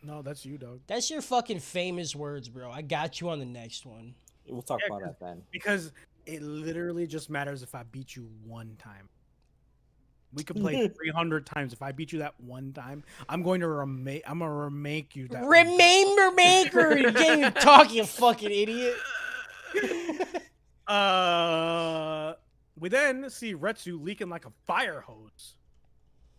No, that's you, dog. That's your fucking famous words, bro. I got you on the next one. We'll talk Yeah, about that then. Because it literally just matters if I beat you one time. We could play 300 times. If I beat you that one time, I'm going to remake you that one time. Remember maker. You can't even talk, you fucking idiot. We then see Retsu leaking like a fire hose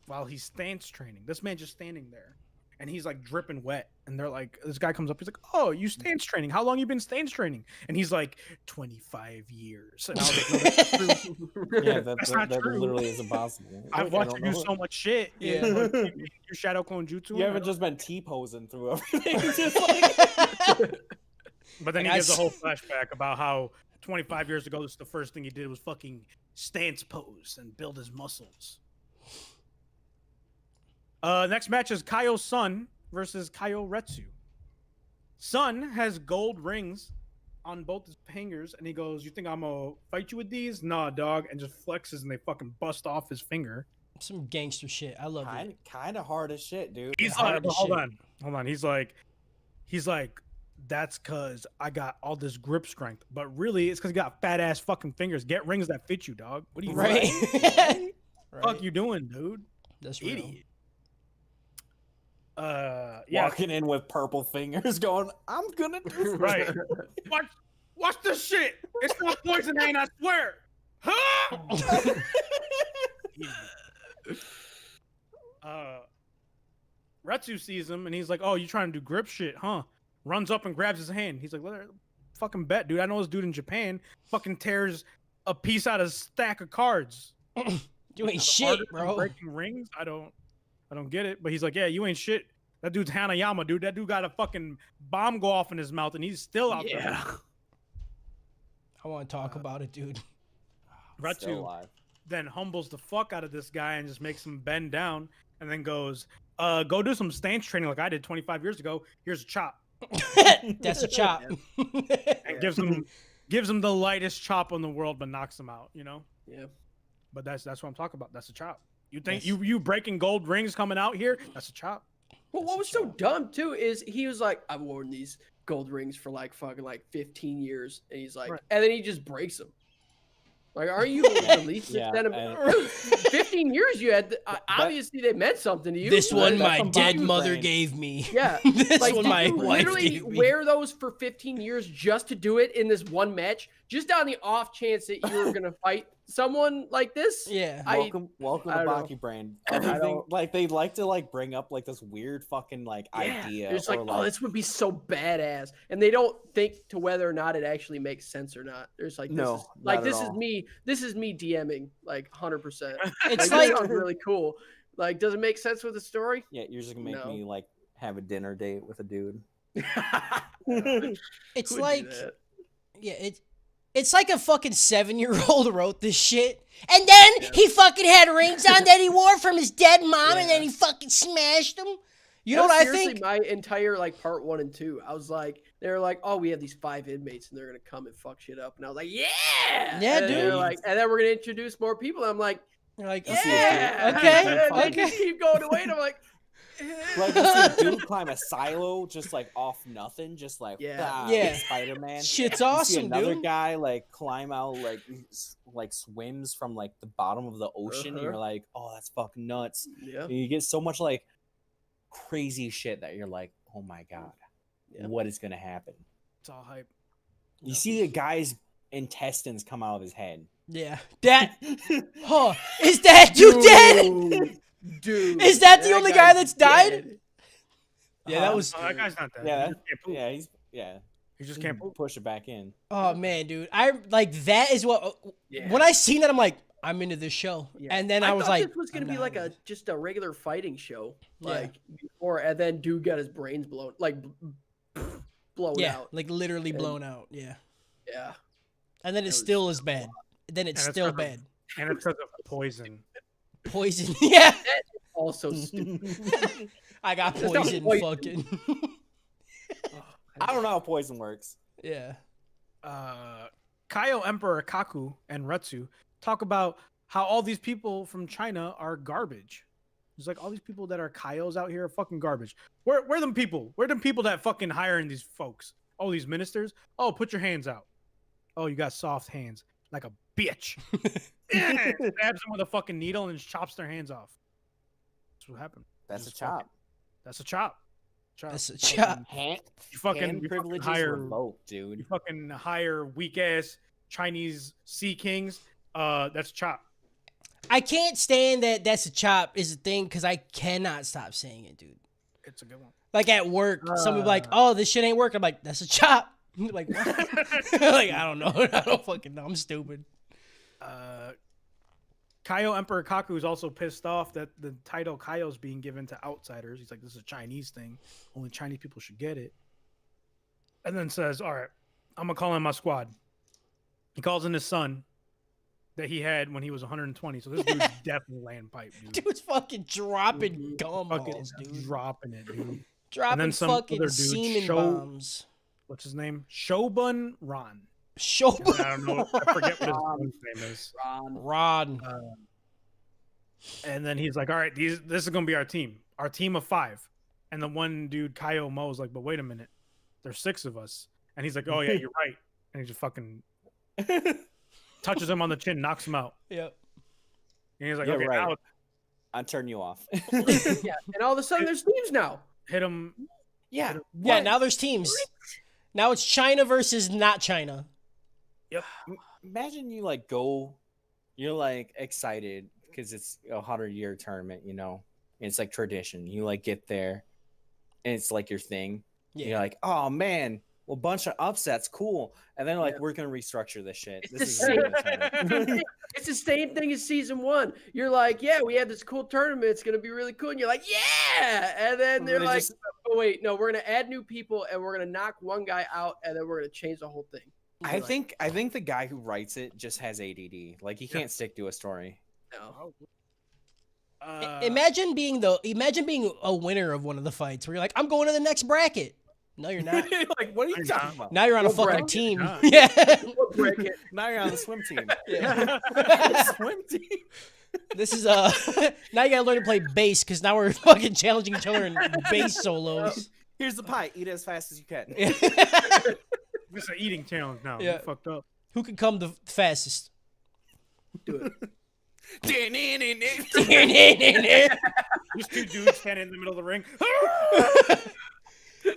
while he's stance training. This man just standing there, and he's like dripping wet. And they're like, this guy comes up, he's like, "Oh, you stance training? How long you been stance training?" And he's like, 25 years. And I was like, "No, that's true. Yeah, That's that not true. literally is impossible. I've I watched don't you do know. so much shit. Yeah. Your shadow clone jutsu. You haven't just been T-posing through everything. Just like... But then Like, he I gives a s- whole flashback about how 25 years ago, this is the first thing he did was fucking stance pose and build his muscles. Next match is Kaio's son versus Kaio Retsu. Son has gold rings on both his fingers, and he goes, "You think I'm gonna fight you with these? Nah, dog," and just flexes, and they fucking bust off his finger. Some gangster shit. I love it. Kind of hard as shit, dude. He's hard like, as hold shit. on. He's like, that's cause I got all this grip strength, but really it's cause you got fat ass fucking fingers. Get rings that fit you, dog. What are you Right. right? Right. Fuck you doing, dude? That's real. Idiot. Yeah, Walking in with purple fingers, going, "I'm gonna do right. Watch this shit. It's not poison, ain't I swear. Huh? Retsu sees him and he's like, "Oh, you trying to do grip shit, huh?" Runs up and grabs his hand. He's like, "Fucking bet, dude. I know this dude in Japan fucking tears a piece out of a stack of cards. You ain't Harder shit, than bro. Breaking rings. I don't get it." But he's like, "Yeah, you ain't shit. That dude's Hanayama, dude. That dude got a fucking bomb go off in his mouth and he's still out there." I want to talk about it, dude. Still Retsu alive. then humbles the fuck out of this guy and just makes him bend down and then goes, "Go do some stance training like I did 25 years ago. Here's a chop." That's a chop. And gives him the lightest chop in the world, but knocks him out. You know. Yeah. But that's what I'm talking about. That's a chop. You think Yes. you breaking gold rings coming out here? That's a chop. Well, what was so dumb too is he was like, "I've worn these gold rings for like fucking like 15 years," and he's like, Right. and then he just breaks them. Like, are you at least Yeah, Dude, 15 years you had? Obviously, they meant something to you. This one Like, my some dead Baki mother brain. gave me. Yeah. This Like, one did my you wife literally gave me. wear those for 15 years just to do it in this one match, just on the off chance that you were gonna fight someone like this? Yeah. Welcome I to don't know. Baki Brand. I Everything don't- like they like to like bring up like this weird fucking like Yeah. idea. It's like, or, oh, this would be so badass, and they don't think to whether or not it actually makes sense or not. There's like, No, this is, like not at all. this is me DMing like 100%. It's Like, like sounds really cool. Like, does it make sense with the story? Yeah, you're just gonna make No. me like have a dinner date with a dude. it's Who would do like that? yeah, it's like a fucking 7-year-old wrote this shit. And then he fucking had rings on that he wore from his dead mom, and then he fucking smashed them. You know That what was I seriously think? my entire like part 1 and 2. I was like, they were like, "Oh, we have these 5 inmates, and they're gonna come and fuck shit up." And I was like, "Yeah, Yeah, and they're dude. like, and then we're gonna introduce more people. And I'm like, You're like, "Yeah, okay, And they okay. just keep going away, and I'm like, Like you see a dude climb a silo just like off nothing, just like Yeah. Yeah. Spider Man. Shit's You see awesome, another dude. guy like climb out like swims from like the bottom of the ocean. And you're Uh-huh. like, oh, that's fucking nuts. yeah, And you get so much like crazy shit that you're like, oh my god, Yeah. what is gonna happen? It's all hype. You see the guy's intestines come out of his head. Yeah. That huh. Is that dude dead? dude. Is that the only guy guy's that's died? dead. Yeah, that was Oh, that guy's not dead. Yeah, He just can't poop. yeah, yeah. He just can't poop. Push it back in. oh man, dude. I like that is what Yeah. when I seen that I'm like, I'm into this show. Yeah. And then I was thought like, this was gonna I'm be not like into a this. just a regular fighting show, Yeah. like before, and then dude got his brains blown, like blown Yeah, out. like literally And- blown out. Yeah. Yeah, And then it was still is bad. Then it's And it's still not- bad. And it's because of poison. Poison. Yeah. also stupid. I got That's not poison poison. fucking. I don't know how poison works. yeah. Kaio Emperor Kaku and Retsu talk about how all these people from China are garbage. It's like all these people that are Kaios out here are fucking garbage. Where them people? Where them people that fucking hiring these folks? Oh, these ministers? Oh, put your hands out. Oh, you got soft hands. Like a bitch. Yeah, stabs them with a fucking needle and just chops their hands off. That's what happened. That's a Just fucking- chop. That's a chop. That's a chop. Hand, You fucking, hand you fucking privileges hire revoked, you dude. fucking hire weak ass Chinese sea kings. That's chop. I can't stand that that's a chop is a thing because I cannot stop saying it, dude. It's a good one. Like at work, some people like, oh, this shit ain't working. I'm like, that's a chop. Like, what? Like, I don't know. I don't fucking know. I'm stupid. Kaio Emperor Kaku is also pissed off that the title Kaio is being given to outsiders. He's like, this is a Chinese thing. Only Chinese people should get it. And then says, all right, I'm going to call in my squad. He calls in his son that he had when he was 120. So this dude's definitely laying pipe, dude. Dude's fucking dropping gum Fucking balls, dude. dropping it, dude. Dropping some fucking other dude, semen Sho- bombs. What's his name? Shobun Ron. Show I don't know. I forget what his son's name is. Ron. And then he's like, "All right, this is gonna be our team of 5." And the one dude, Kaio Mo's like, "But wait a minute, there's 6 of us." And he's like, "Oh yeah, you're right." And he just fucking touches him on the chin, knocks him out. Yep. And he's like, You're "Okay, right. now I'll turn you off. Yeah, and all of a sudden there's teams now. hit him." Yeah. Yeah, now there's teams. Now it's China versus not China. Yep. Imagine you like go, you're like excited because it's a 100-year tournament, you know, and it's like tradition. You like get there, and it's like your thing. Yeah. You're like, oh man, well, bunch of upsets, cool. And then like we're gonna restructure this shit. It's This the is same. It's the same thing as season 1. You're like, yeah, we had this cool tournament. It's gonna be really cool. And you're like, yeah. And then they're like, oh wait, no, we're gonna add new people and we're gonna knock one guy out and then we're gonna change the whole thing. I think the guy who writes it just has ADD. Like he can't stick to a story. No. Imagine being a winner of one of the fights where you're like, I'm going to the next bracket. No, you're not. Like, what are you talking about? Now you're on a We'll fucking break it. team. Nah. Yeah. We'll break it. Now you're on the swim team. Yeah. Swim team. This is now you gotta learn to play bass because now we're fucking challenging each other in bass solos. Here's the pie. Eat it as fast as you can. It's an eating challenge now. Yeah. You fucked up. Who can come the fastest? Do it. These 2 dudes standing in the middle of the ring.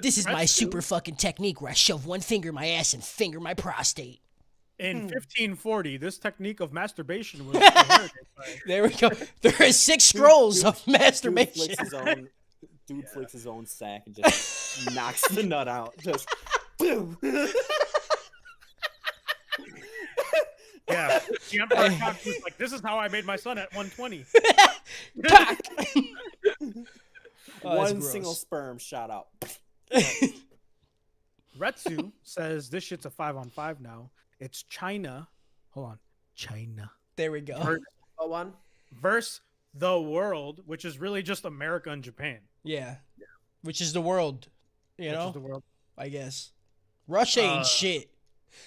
This is my super fucking technique where I shove one finger in my ass and finger my prostate. In 1540, this technique of masturbation was inherited by- There we go. There are 6 scrolls of masturbation. Dude flicks his own sack and just knocks the nut out. Just boom. Yeah. The Emperor Cox was like, "This is how I made my son at 120." Pack! Oh, that's One gross. single sperm shot out. Retsu says this shit's a 5-on-5 now. It's China. Hold on. China. There we go. Oh, one. Versus the world, which is really just America and Japan. Yeah. Which is the world. You Which know? is the world. I guess. Russia ain't shit.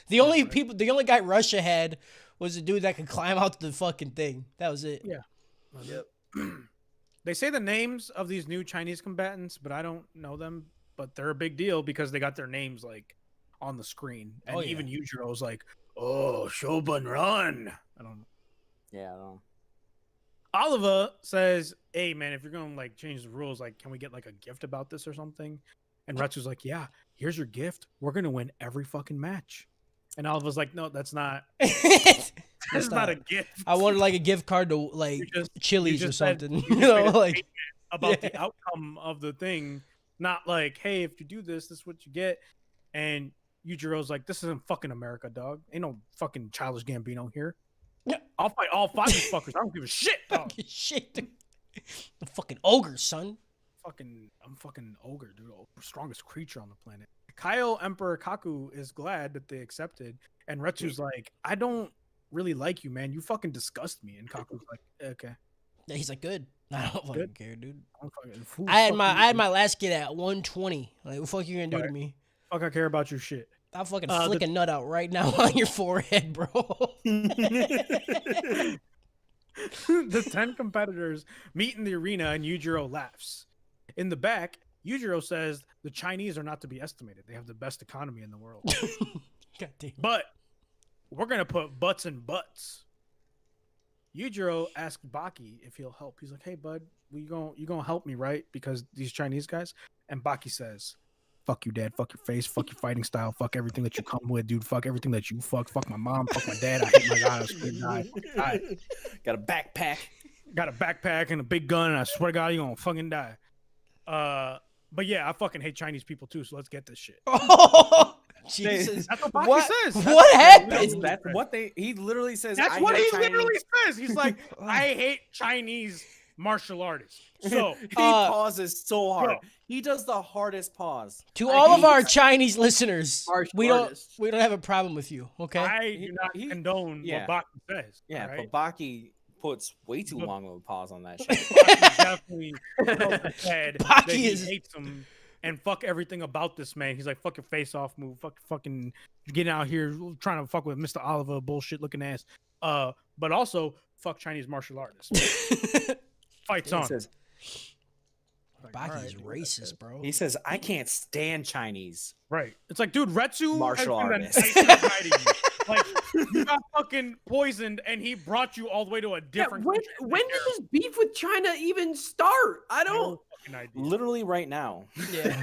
The only guy Russia had was a dude that could climb out the fucking thing. That was it. Yeah. Yep. They say the names of these new Chinese combatants, but I don't know them. But they're a big deal because they got their names like on the screen. And Oh, yeah. even Yujiro's like, "Oh, Shogun Run." I don't know. Yeah, I don't know. Oliva says, "Hey man, if you're gonna like change the rules, like, can we get like a gift about this or something?" And Retsu's like, "Yeah, here's your gift. We're gonna win every fucking match." And Oliva's like, "No, that's not. That's not a gift. I wanted like a gift card to like You just- Chili's you or just said- something. you You just know, made a like statement about Yeah. the outcome of the thing, not like, hey, if you do this, this is what you get." And Yujiro's like, "This isn't fucking America, dog. Ain't no fucking Childish Gambino here. Yeah. I'll fight all 5 of you fuckers. I don't give a shit, dog. shit. Dude. The fucking ogre, son. I'm fucking ogre, dude. Strongest creature on the planet." Kyle Emperor Kaku is glad that they accepted, and Retsu's like, "I don't really like you, man. You fucking disgust me." And Kaku's like, "Okay, Yeah, he's like, good. I don't fucking Good. care, dude. I'm fucking, who I had fuck my you, I had my last kid at 120. Like, what the fuck you gonna do to Right. me? fuck I care about your shit." I'll fucking The- flick a nut out right now on your forehead, bro. The 10 competitors meet in the arena, and Yujiro laughs. In the back, Yujiro says the Chinese are not to be estimated. They have the best economy in the world. God damn. But we're gonna put butts in butts. Yujiro asked Baki if he'll help. He's like, "Hey, bud, you gonna help me, right? Because these Chinese guys." And Baki says, "Fuck you, dad. Fuck your face. Fuck your fighting style. Fuck everything that you come with, dude. Fuck everything that you fuck. Fuck my mom. Fuck my dad. I hate my guy. I swear to God. I Got a backpack. got a backpack and a big gun, and I swear to God, you're gonna fucking die." But yeah, I fucking hate Chinese people too. So let's get this shit. Oh, Jesus. That's what Baki What? says. What happened? That's what he literally says. That's I what hate he Chinese. literally says. He's like, "I hate Chinese martial artists." So He Uh, pauses so hard. bro. He does the hardest pause. To I all of hate our that. Chinese listeners, Harsh we don't artists. have a problem with you, okay? I do not he- condone yeah. what Baki says. Yeah, alright? but Baki puts way too But- long of a pause on that shit. Baki definitely knows the head that Baki he is- hates him and fuck everything about this man. He's like, fuck your face off, move, fucking getting out here trying to fuck with Mr. Oliver, bullshit looking ass. But also fuck Chinese martial artists. Fights on. Baki's alright, racist, bro. He says, I can't stand Chinese. Right. It's like, dude, Retsu Martial has been artist. the nicest guy to you. Like, you got fucking poisoned, and he brought you all the way to a different. When did this beef with China even start? I don't. fucking idea. Literally right now. Yeah.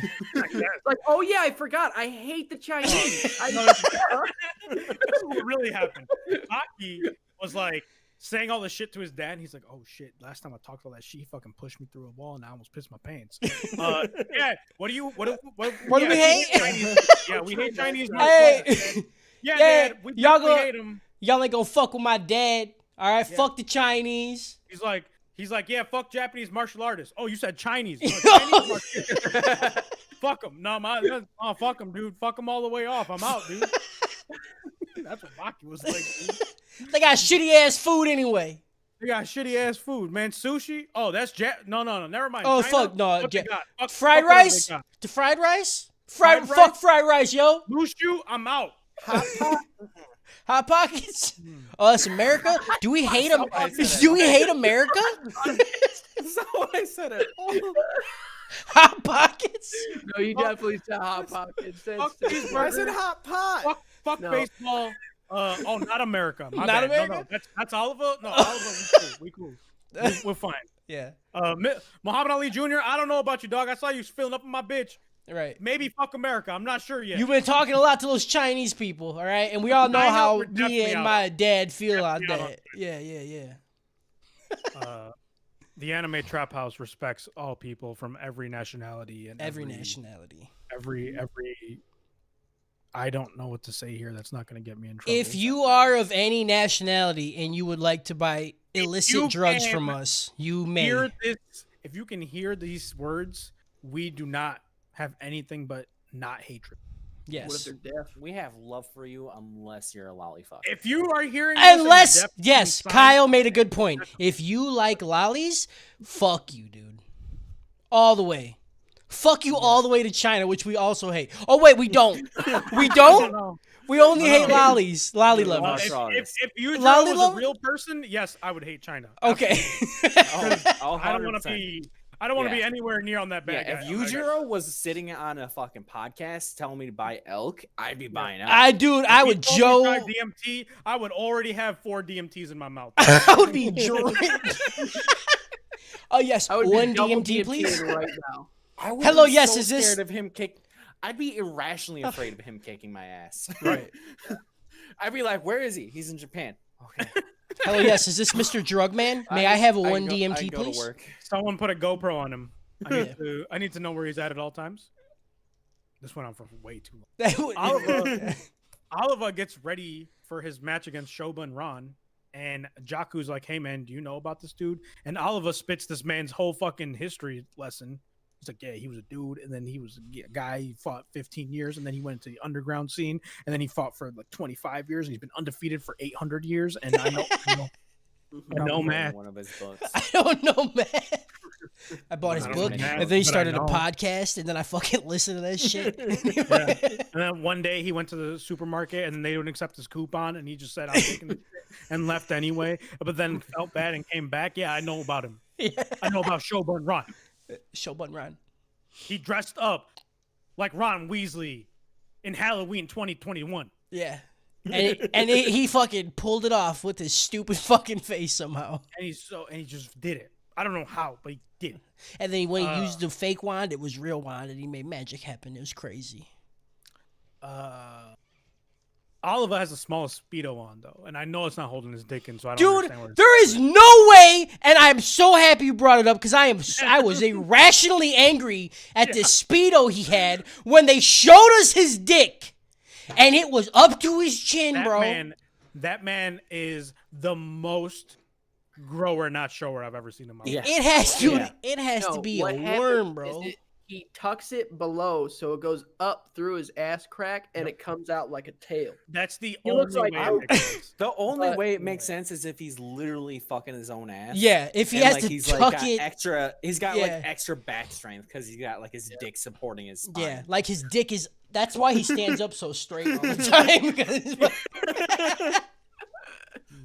Like, oh yeah, I forgot. I hate the Chinese. No, that's what really happened. Baki was like saying all the shit to his dad. And he's like, "Oh shit! Last time I talked all that shit, he fucking pushed me through a wall, and I almost pissed my pants." Yeah. What do we hate? Yeah, we hate Chinese. Hey, Yeah, yeah, Dad, we y'all definitely go- hate him. y'all ain't gonna fuck with my dad. All right, Yeah. fuck the Chinese. He's like, yeah, fuck Japanese martial artists. Oh, you said Chinese. Chinese martial- Fuck them. No, fuck them, dude. Fuck them all the way off. I'm out, dude. That's what Baki was like, dude. They got shitty ass food anyway. They got shitty ass food, man. Sushi. Oh, that's no. Never mind. Oh, China? fuck, no, What they got? Fuck- Fried fuck whatever rice? they got. The fried rice? Fried Fuck rice? fried rice, yo. Mushu, I'm out. Hot Pockets? Oh, that's America? Do we hate them? why I said it. Do we hate America? That's not why I said it. Hot Pockets? No, you definitely said hot pockets. Fuck these burgers. hot pot? Fuck No. baseball. Oh, not America. My Not bad. No, America? that's Oliver. No, Oliver. We cool. We're fine. Yeah, Muhammad Ali Jr. I don't know about you, dog. I saw you filling up with my bitch. right. Maybe fuck America. I'm not sure yet. You've been talking a lot to those Chinese people, all right? And we all know I know how we're me definitely and out. my dad feel on Definitely out on that. Yeah. The anime trap house respects all people from every nationality and Every nationality. every. I don't know what to say here. That's not going to get me in trouble. If you are of any nationality and you would like to buy illicit you drugs can from us, you may. hear this, if you can hear these words, we do not have anything but not hatred. What if Yes. they're deaf? We have love for you unless you're a lollyfuck. If you are hearing this and you're Unless, definitely yes, signed- Kyle made a good point. If you like lollies, fuck you, dude. All the way. Fuck you all the way to China, which we also hate. Oh, wait, we don't. We don't? No. We only No. hate lollies. Lolly No, lovers. If, Sorry. if Yujiro Lolly was lover? a real person, yes, I would hate China. Okay. Oh, I don't want to 100%. be. I don't want to be Yeah. anywhere near on that bad Yeah, guy. if Yujiro was sitting on a fucking podcast telling me to buy elk, I'd be buying elk. I would If he Joe. told me to try DMT, I would already have 4 DMTs in my mouth. I would be drunk. Oh, yes. I would One be double DMT, please. right now. I would Hello, be yes, so is this- scared of him kick? I'd be irrationally afraid of him kicking my ass. Right. I'd be like, "Where is he? He's in Japan." Okay. Hello, yes. Is this Mr. Drugman? May I have a 1 DMT, go to please? work. Someone put a GoPro on him. I need to know where he's at all times. This went on for way too long. That would- Oliver gets ready for his match against Shoba and Ron, and Jaku's like, "Hey man, do you know about this dude?" And Oliver spits this man's whole fucking history lesson. He's like, "Yeah, he was a dude, and then he was a guy. He fought 15 years, and then he went into the underground scene, and then he fought for like 25 years, and he's been undefeated for 800 years." And I know Probably man. One of his books. I don't know, man. I bought his I don't book, know, man, and then he but I started a know. podcast, and then I fucking listened to that shit. Yeah. And then one day he went to the supermarket and they wouldn't accept his coupon, and he just said, "I'm taking this shit," and left anyway. But then felt bad and came back. Yeah, I know about him. Yeah. I know about Shoba and Ron. Show button Ron. He dressed up like Ron Weasley in Halloween 2021. Yeah. And he fucking pulled it off with his stupid fucking face somehow. And he just did it. I don't know how, but he did it. And then when he used the fake wand, it was real wand, and he made magic happen. It was crazy. Oliver has the smallest Speedo on, though. And I know it's not holding his dick in, so I don't Dude, understand where it's there is no way, and I'm so happy you brought it up because I was irrationally angry at the Speedo he had when they showed us his dick, and it was up to his chin, bro. That man is the most grower, not shower I've ever seen in my life. Yeah. It has to. Yeah. It has to No, be what a happened worm, is bro. he tucks it below so it goes up through his ass crack and it comes out like a tail. That's the He looks only like way Groot. it makes sense. The only But- way it makes sense is if he's literally fucking his own ass. Yeah, if he And, has like, to he's tuck like got it. extra. He's got Yeah. like extra back strength because he's got like his dick supporting his spine. Yeah, like his dick is. That's why he stands up so straight all the time.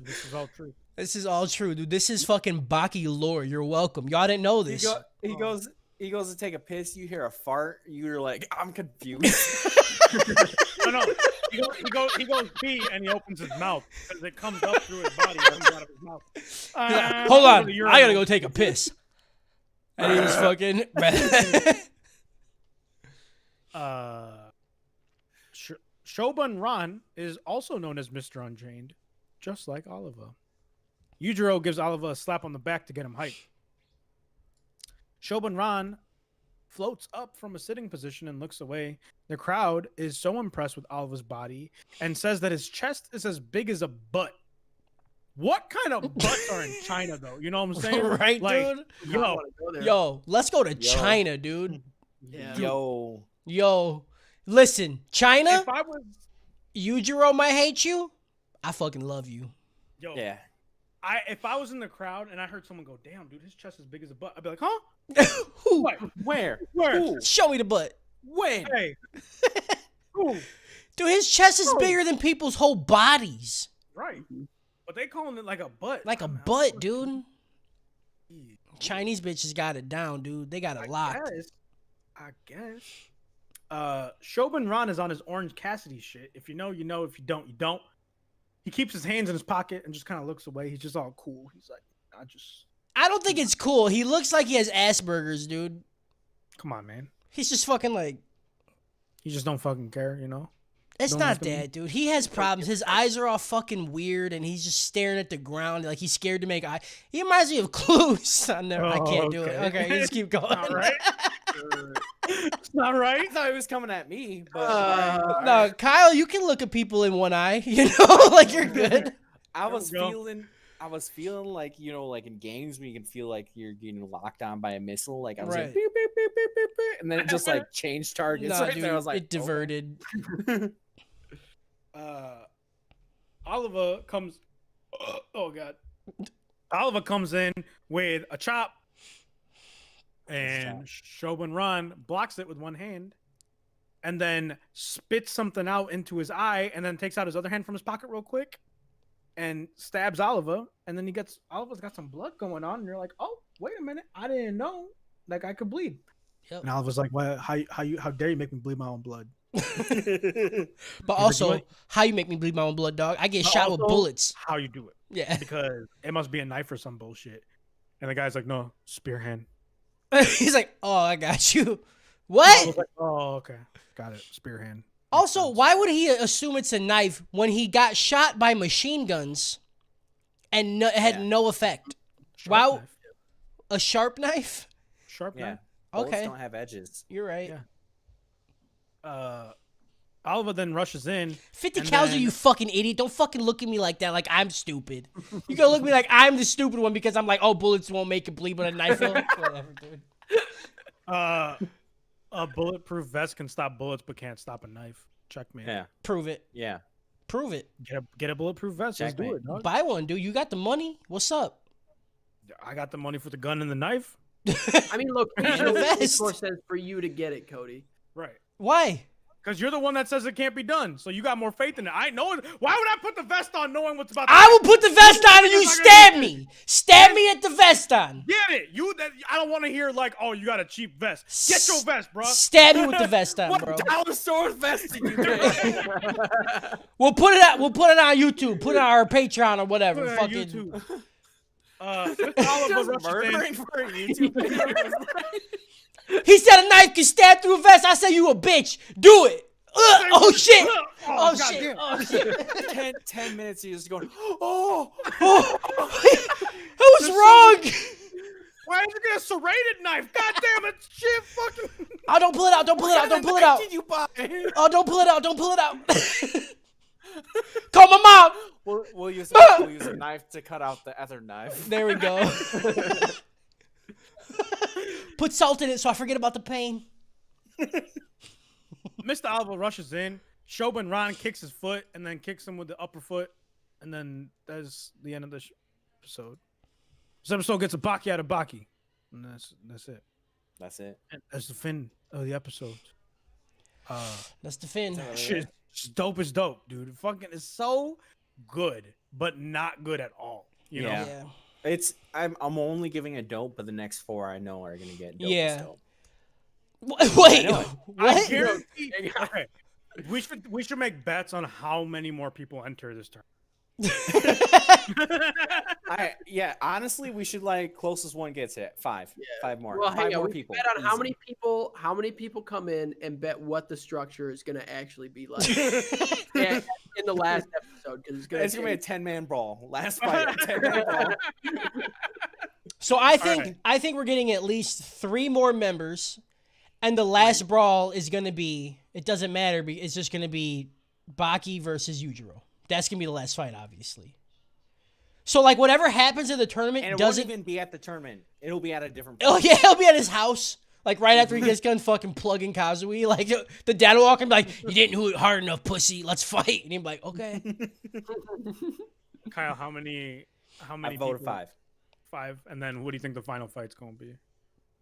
This is all true. This is all true, dude. This is fucking Baki lore. You're welcome. Y'all didn't know this. He goes to take a piss. You hear a fart. You're like, I'm confused. No. He goes pee and he opens his mouth because it comes up through his body. It comes out of his mouth. He's like, hold on, I gotta go take a piss. And he was fucking. Shoban Ran is also known as Mr. Unchained, just like Oliver. Yujiro gives Oliver a slap on the back to get him hyped. Shoban Ran floats up from a sitting position and looks away. The crowd is so impressed with Oliver's body and says that his chest is as big as a butt. What kind of butts are in China, though? You know what I'm saying? Right, Like, dude? I Yo, wanna go there. Yo, let's go to Yo. China, dude. Yeah. Yo, Listen, China, if I was, Yujiro might hate you. I fucking love you. yo, yeah. if I was in the crowd and I heard someone go, "Damn, dude, his chest is big as a butt," I'd be like, "Huh? Who? What? Where? Where? Who? Show me the butt. When? Hey, who? Dude, his chest is Bro. bigger than people's whole bodies. Right? But they calling it like a butt. Like a I'm butt, dude. Yeah, Chinese bitches got it down, dude. They got it locked. I guess. Shoban Ran is on his Orange Cassidy shit. If you know, you know. If you don't, you don't. He keeps his hands in his pocket and just kind of looks away. He's just all cool. He's like, I don't think it's cool. He looks like he has Asperger's, dude. come on, man. He's just fucking like, You just don't fucking care, you know? it's Don't not have to be- that, dude. He has problems. His eyes are all fucking weird, and he's just staring at the ground like he's scared to make eye. He reminds me of Clues. I can't do it. Okay, you just keep going. All right. It's not right. I thought he was coming at me, but No, Kyle, you can look at people in one eye. You know, like you're good. I was There we feeling like, you know, like in games when you can feel like you're getting locked on by a missile. Like I was Right. like, beep, beep, beep, beep, beep, beep, and then it just like changed targets Nah, right dude, there. I was like, it diverted. Oliver comes. Oh god. Oliver comes in with a chop, and Shoban Ran blocks it with one hand, and then spits something out into his eye, and then takes out his other hand from his pocket real quick, and stabs Oliver, and then Oliver's got some blood going on, and you're like, oh, wait a minute, I didn't know that guy could bleed. Yep. And Oliver's like, well, how dare you make me bleed my own blood? But also, how you make me bleed my own blood, dog? I get shot with Also, bullets. How you do it? Yeah. Because it must be a knife or some bullshit. And the guy's like, no, spear hand. He's like, oh, I got you. I What? was like, oh, okay. Got it. Spear hand. Makes Also, sense. why would he assume it's a knife when he got shot by machine guns and it had Yeah. no effect? Sharp Wow. knife. A sharp knife? Sharp yeah. knife. Bullets Okay. don't have edges. You're right. Yeah. Oliver then rushes in. 50 And cows, then- you fucking idiot. Don't fucking look at me like that, like I'm stupid. You gonna look at me like I'm the stupid one because I'm like, oh, bullets won't make it bleed, but a knife will. Whatever, dude. A bulletproof vest can stop bullets but can't stop a knife. Checkmate. Yeah. Prove it. Yeah. Prove it. Get a bulletproof vest. Let's do Checkmate. it, dog. Buy one, dude. You got the money. What's up? I got the money for the gun and the knife. I mean, look, we And should a have vest. says for you to get it, Cody. Right. Why? Because you're the one that says it can't be done. So you got more faith in it. I know it. Why would I put the vest on knowing what's about to I will put the vest on and you stab me. Stab me at the vest on. Get it. I don't want to hear like, oh, you got a cheap vest. Get your vest, bro. Stab me with the vest on, What bro. dollar store vest did you get? We'll put it out. We'll put it on YouTube. Put it on our Patreon or whatever. Put it on Fucking. YouTube. Oliver Just rushes in. murdering for a YouTube video. He said a knife can stab through a vest. I said you a bitch. Do it. Oh shit. Oh God shit. damn. Oh shit. 10 minutes, he's just going, oh. Oh. I was wrong. Why is it get a serrated knife? God damn it. Shit, fucking. Oh, don't pull it out. Don't pull it out. Don't pull it out. Did you buy? Oh, don't pull it out. Don't pull it out. Call my mom. We'll use a knife to cut out the other knife. There we go. Put salt in it so I forget about the pain. Mr. Oliver rushes in. Shogun Ron kicks his foot and then kicks him with the upper foot, and then that's the end of this episode. This episode gets a Baki out of Baki, and that's it. That's it. And that's the fin of the episode. That's the fin. Shit, dope is dope, dude. It fucking is so good, but not good at all. You know? Yeah. It's I'm only giving a dope, but the next 4 I know are gonna get dope. Yeah. As dope. Wait, know it. I what? guarantee. Okay, we should make bets on how many more people enter this turn. Yeah, honestly, we should like closest one gets it. 5. Yeah. 5 more. Well, 5 hang on. more We people. bet on how Easy. many people come in and bet what the structure is going to actually be like in the last episode, because It's gonna be a 10-man brawl. Last fight, a 10-man brawl. So I think right. I think we're getting at least 3 more members, and the last brawl is gonna be. It doesn't matter. It's just gonna be Baki versus Yujiro. That's gonna be the last fight, obviously. So like whatever happens in the tournament And it doesn't. won't even be at the tournament. It'll be at a different. Oh yeah, he'll be at his house. Like right after he gets done fucking plugging Kazui, like the dad will walk in like, "You didn't do it hard enough, pussy. Let's fight." And he'll be like, "Okay." Kyle, how many? I voted people? 5. 5, and then what do you think the final fight's gonna be?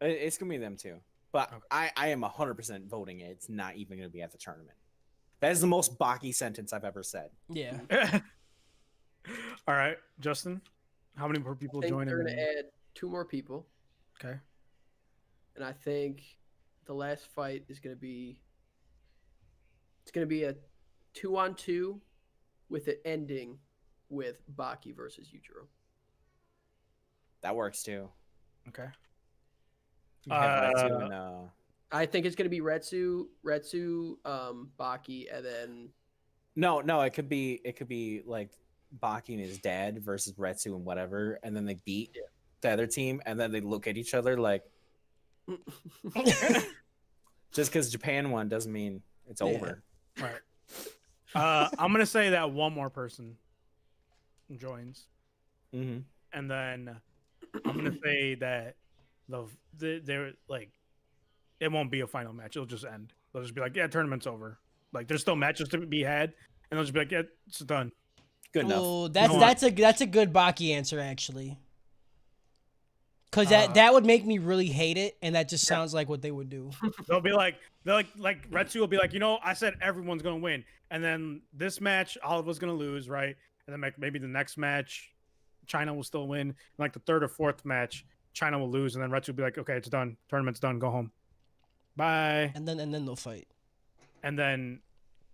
It's gonna be them too. But Okay. I am 100% voting it. It's not even gonna be at the tournament. That is the most Baki sentence I've ever said. Yeah. All right, Justin, how many more people I think join they're in? going to add 2 more people, Okay. and I think the last fight is going to be a 2-on-2 with it ending with Baki versus Yujiro. That works too. Okay. You have Retsu and, I think it's going to be Retsu, Baki, and then No, it could be like Baki and his dad versus Retsu and whatever, and then they beat the other team, and then they look at each other like. Just because Japan won doesn't mean it's over. Right. I'm gonna say that one more person joins, Mm-hmm. and then I'm gonna say that they're like, it won't be a final match. It'll just end. They'll just be like, yeah, tournament's over. Like there's still matches to be had, and they'll just be like, yeah, it's done. Good enough. Oh, No, that's a good Baki answer actually. Cause that would make me really hate it, and that just sounds like what they would do. They'll be like Retsu will be like, I said everyone's gonna win, and then this match Oliver's gonna lose, right? And then maybe the next match, China will still win. And like the 3rd or 4th match, China will lose, and then Retsu will be like, okay, it's done, tournament's done, go home, bye. And then they'll fight. And then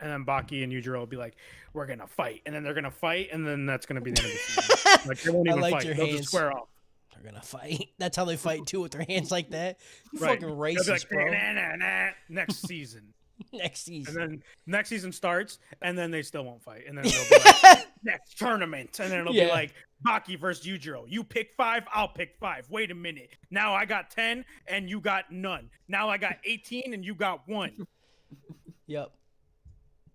Baki and Yujiro will be like, we're gonna fight, and then they're gonna fight, and then that's gonna be the end of the season. Like they won't I even liked fight; your they'll hands. just square off. They're gonna fight. That's how they fight too, with their hands like that. You Right. fucking They'll be racist, like, bro. "Nah." Next season. Next And season. then next season starts, and then they still won't fight. And then they'll be like, next tournament. And then it'll Yeah. be like, Baki versus Yujiro. You pick 5, I'll pick 5. Wait a minute. Now I got 10, and you got none. Now I got 18, and you got 1. Yep.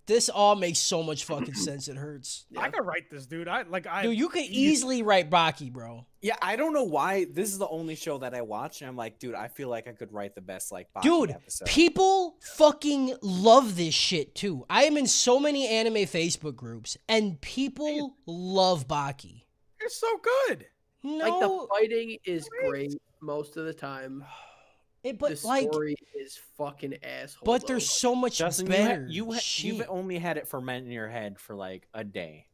This all makes so much fucking sense. It hurts. I could write this, dude. Dude, you could easily write Baki, bro. Yeah, I don't know why. This is the only show that I watch, and I'm like, dude, I feel like I could write the best like Baki Dude, episode. people fucking love this shit too. I am in so many anime Facebook groups, and people love Baki. It's so good. No, Like the fighting is great most of the time. but The like, story is fucking asshole. but though. there's so much Justin, better. you've shit. only had it ferment in your head for like a day.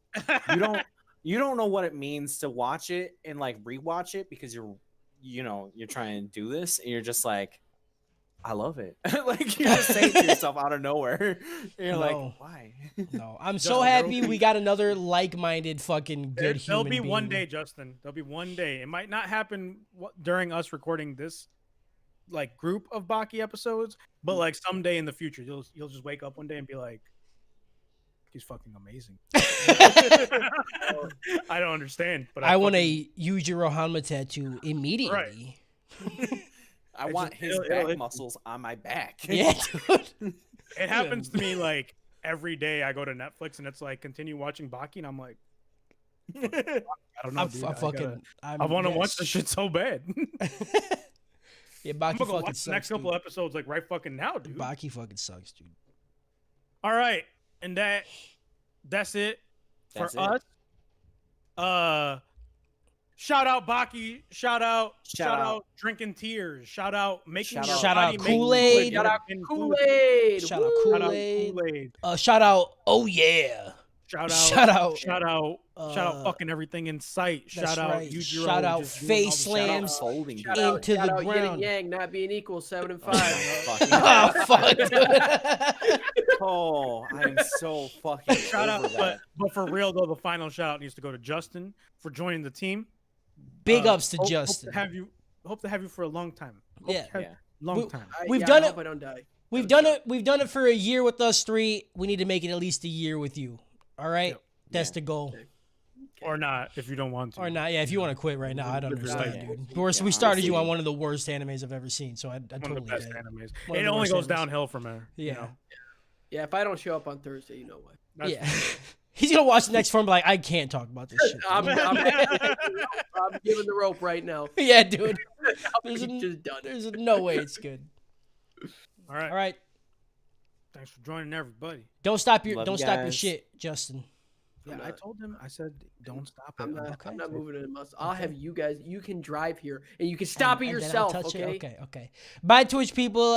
You don't know what it means to watch it and like rewatch it because you're trying to do this and you're just like, I love it. Like you're just saying to yourself out of nowhere. You're No. like, why? No, I'm so happy we got another like-minded fucking good There'll human be one being. day, Justin. There'll be one day. It might not happen during us recording this like group of Baki episodes, but like someday in the future, you'll just wake up one day and be like, he's fucking amazing. I don't understand, but I want a Yujiro Hanma tattoo immediately. I want his it'll back hit muscles on my back. Yeah, dude. It happens to me like every day. I go to Netflix and it's like continue watching Baki, and I'm like, I don't know, dude. I want to watch this shit so bad. Yeah, I'm Baki gonna go fucking watch sucks, the next couple episodes like right fucking now, dude. Baki fucking sucks, dude. All right, and that's it for That's it. us. Shout out Baki. Shout out Drinking Tears. Shout out making Shout your out- Shout out body make Kool-Aid. Shout out in Kool-Aid. Shout out Woo! Shout out Kool-Aid. Kool-Aid. Shout out, oh yeah. Shout Shout out, Shout out fucking everything in sight. that's Shout out right. Yujiro Shout out just doing all the face shout outs. slams Folding. Shout into out, the shout out Yin ground. and Yang not being equal, 7 and 5. Fucking- Oh, fuck, dude. Oh, I'm so fucking Shout out, over that. but for real though, the final shout out needs to go to Justin for joining the team. Big ups to Hope Justin. Hope to have you for a long time. Yeah. Long We- time. We've I done hope it- I don't die. We've done it. We've done it for a year with us three. We need to make it at least a year with you. All right, Yep. that's the goal. Okay. Or not if you don't want to. Or not? Yeah, if you want to quit right now, I don't Live your understand, life. dude. We Yeah, started you on honestly. one of the worst animes I've ever seen, so I One of the totally best get it. animes. One of It the only worst goes animes. downhill from there. Yeah. You know? Yeah, if I don't show up on Thursday, you know what? That's- Yeah, he's gonna watch the next form, be like, I can't talk about this shit. I'm giving the rope right now. Yeah, dude. I'm There's, just done it. there's no way it's good. All right. All right, Thanks for joining everybody. don't stop your Love you stop your guys. shit, Justin. Yeah, I'm I not- told him. I said, don't stop it. I'm not. Okay. I'm not moving it in muscle. I'll Okay. have you guys. You can drive here, and you can stop it And then I'll yourself. touch it. Okay. Okay. Okay. Bye, Twitch people.